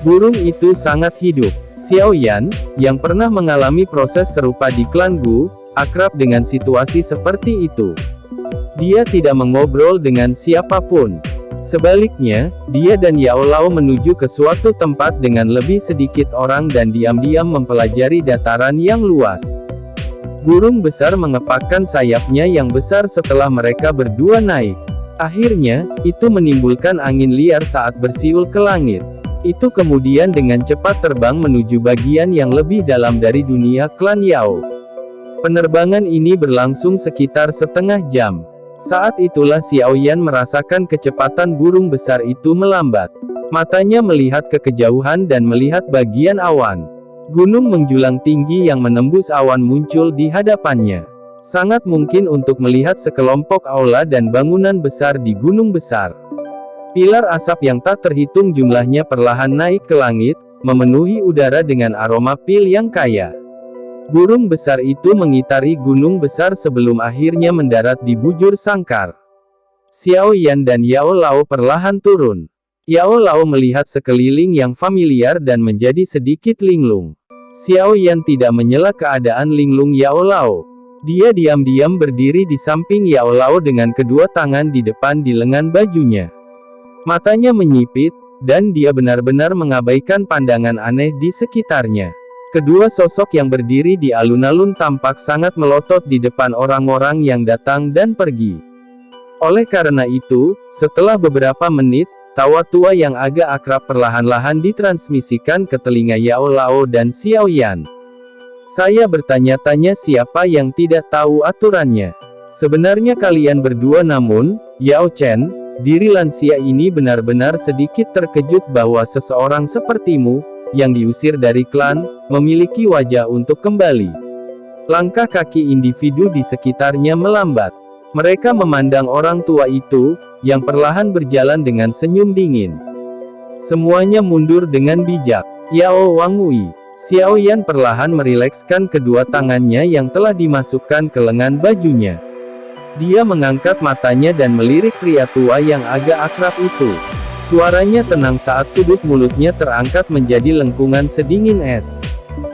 Burung itu sangat hidup. Xiao Yan, yang pernah mengalami proses serupa di klan Gu, akrab dengan situasi seperti itu. Dia tidak mengobrol dengan siapapun. Sebaliknya, dia dan Yao Lao menuju ke suatu tempat dengan lebih sedikit orang dan diam-diam mempelajari dataran yang luas. Burung besar mengepakkan sayapnya yang besar setelah mereka berdua naik. Akhirnya, itu menimbulkan angin liar saat bersiul ke langit. Itu kemudian dengan cepat terbang menuju bagian yang lebih dalam dari dunia klan Yao. Penerbangan ini berlangsung sekitar setengah jam. Saat itulah Xiao Yan merasakan kecepatan burung besar itu melambat. Matanya melihat ke kejauhan dan melihat bagian awan. Gunung menjulang tinggi yang menembus awan muncul di hadapannya. Sangat mungkin untuk melihat sekelompok aula dan bangunan besar di gunung besar. Pilar asap yang tak terhitung jumlahnya perlahan naik ke langit, memenuhi udara dengan aroma pil yang kaya. Burung besar itu mengitari gunung besar sebelum akhirnya mendarat di bujur sangkar. Xiao Yan dan Yao Lao perlahan turun. Yao Lao melihat sekeliling yang familiar dan menjadi sedikit linglung. Xiao Yan tidak menyela keadaan linglung Yao Lao. Dia diam-diam berdiri di samping Yao Lao dengan kedua tangan di depan di lengan bajunya. Matanya menyipit, dan dia benar-benar mengabaikan pandangan aneh di sekitarnya. Kedua sosok yang berdiri di alun-alun tampak sangat melotot di depan orang-orang yang datang dan pergi. Oleh karena itu, setelah beberapa menit, tawa tua yang agak akrab perlahan-lahan ditransmisikan ke telinga Yao Lao dan Xiao Yan. Saya bertanya-tanya siapa yang tidak tahu aturannya. Sebenarnya kalian berdua namun, Yao Chen, diri lansia ini benar-benar sedikit terkejut bahwa seseorang sepertimu, yang diusir dari klan, memiliki wajah untuk kembali. Langkah kaki individu di sekitarnya melambat. Mereka memandang orang tua itu, yang perlahan berjalan dengan senyum dingin. Semuanya mundur dengan bijak. Yao Wangui. Xiao Yan perlahan merilekskan kedua tangannya yang telah dimasukkan ke lengan bajunya. Dia mengangkat matanya dan melirik pria tua yang agak akrab itu. Suaranya tenang saat sudut mulutnya terangkat menjadi lengkungan sedingin es.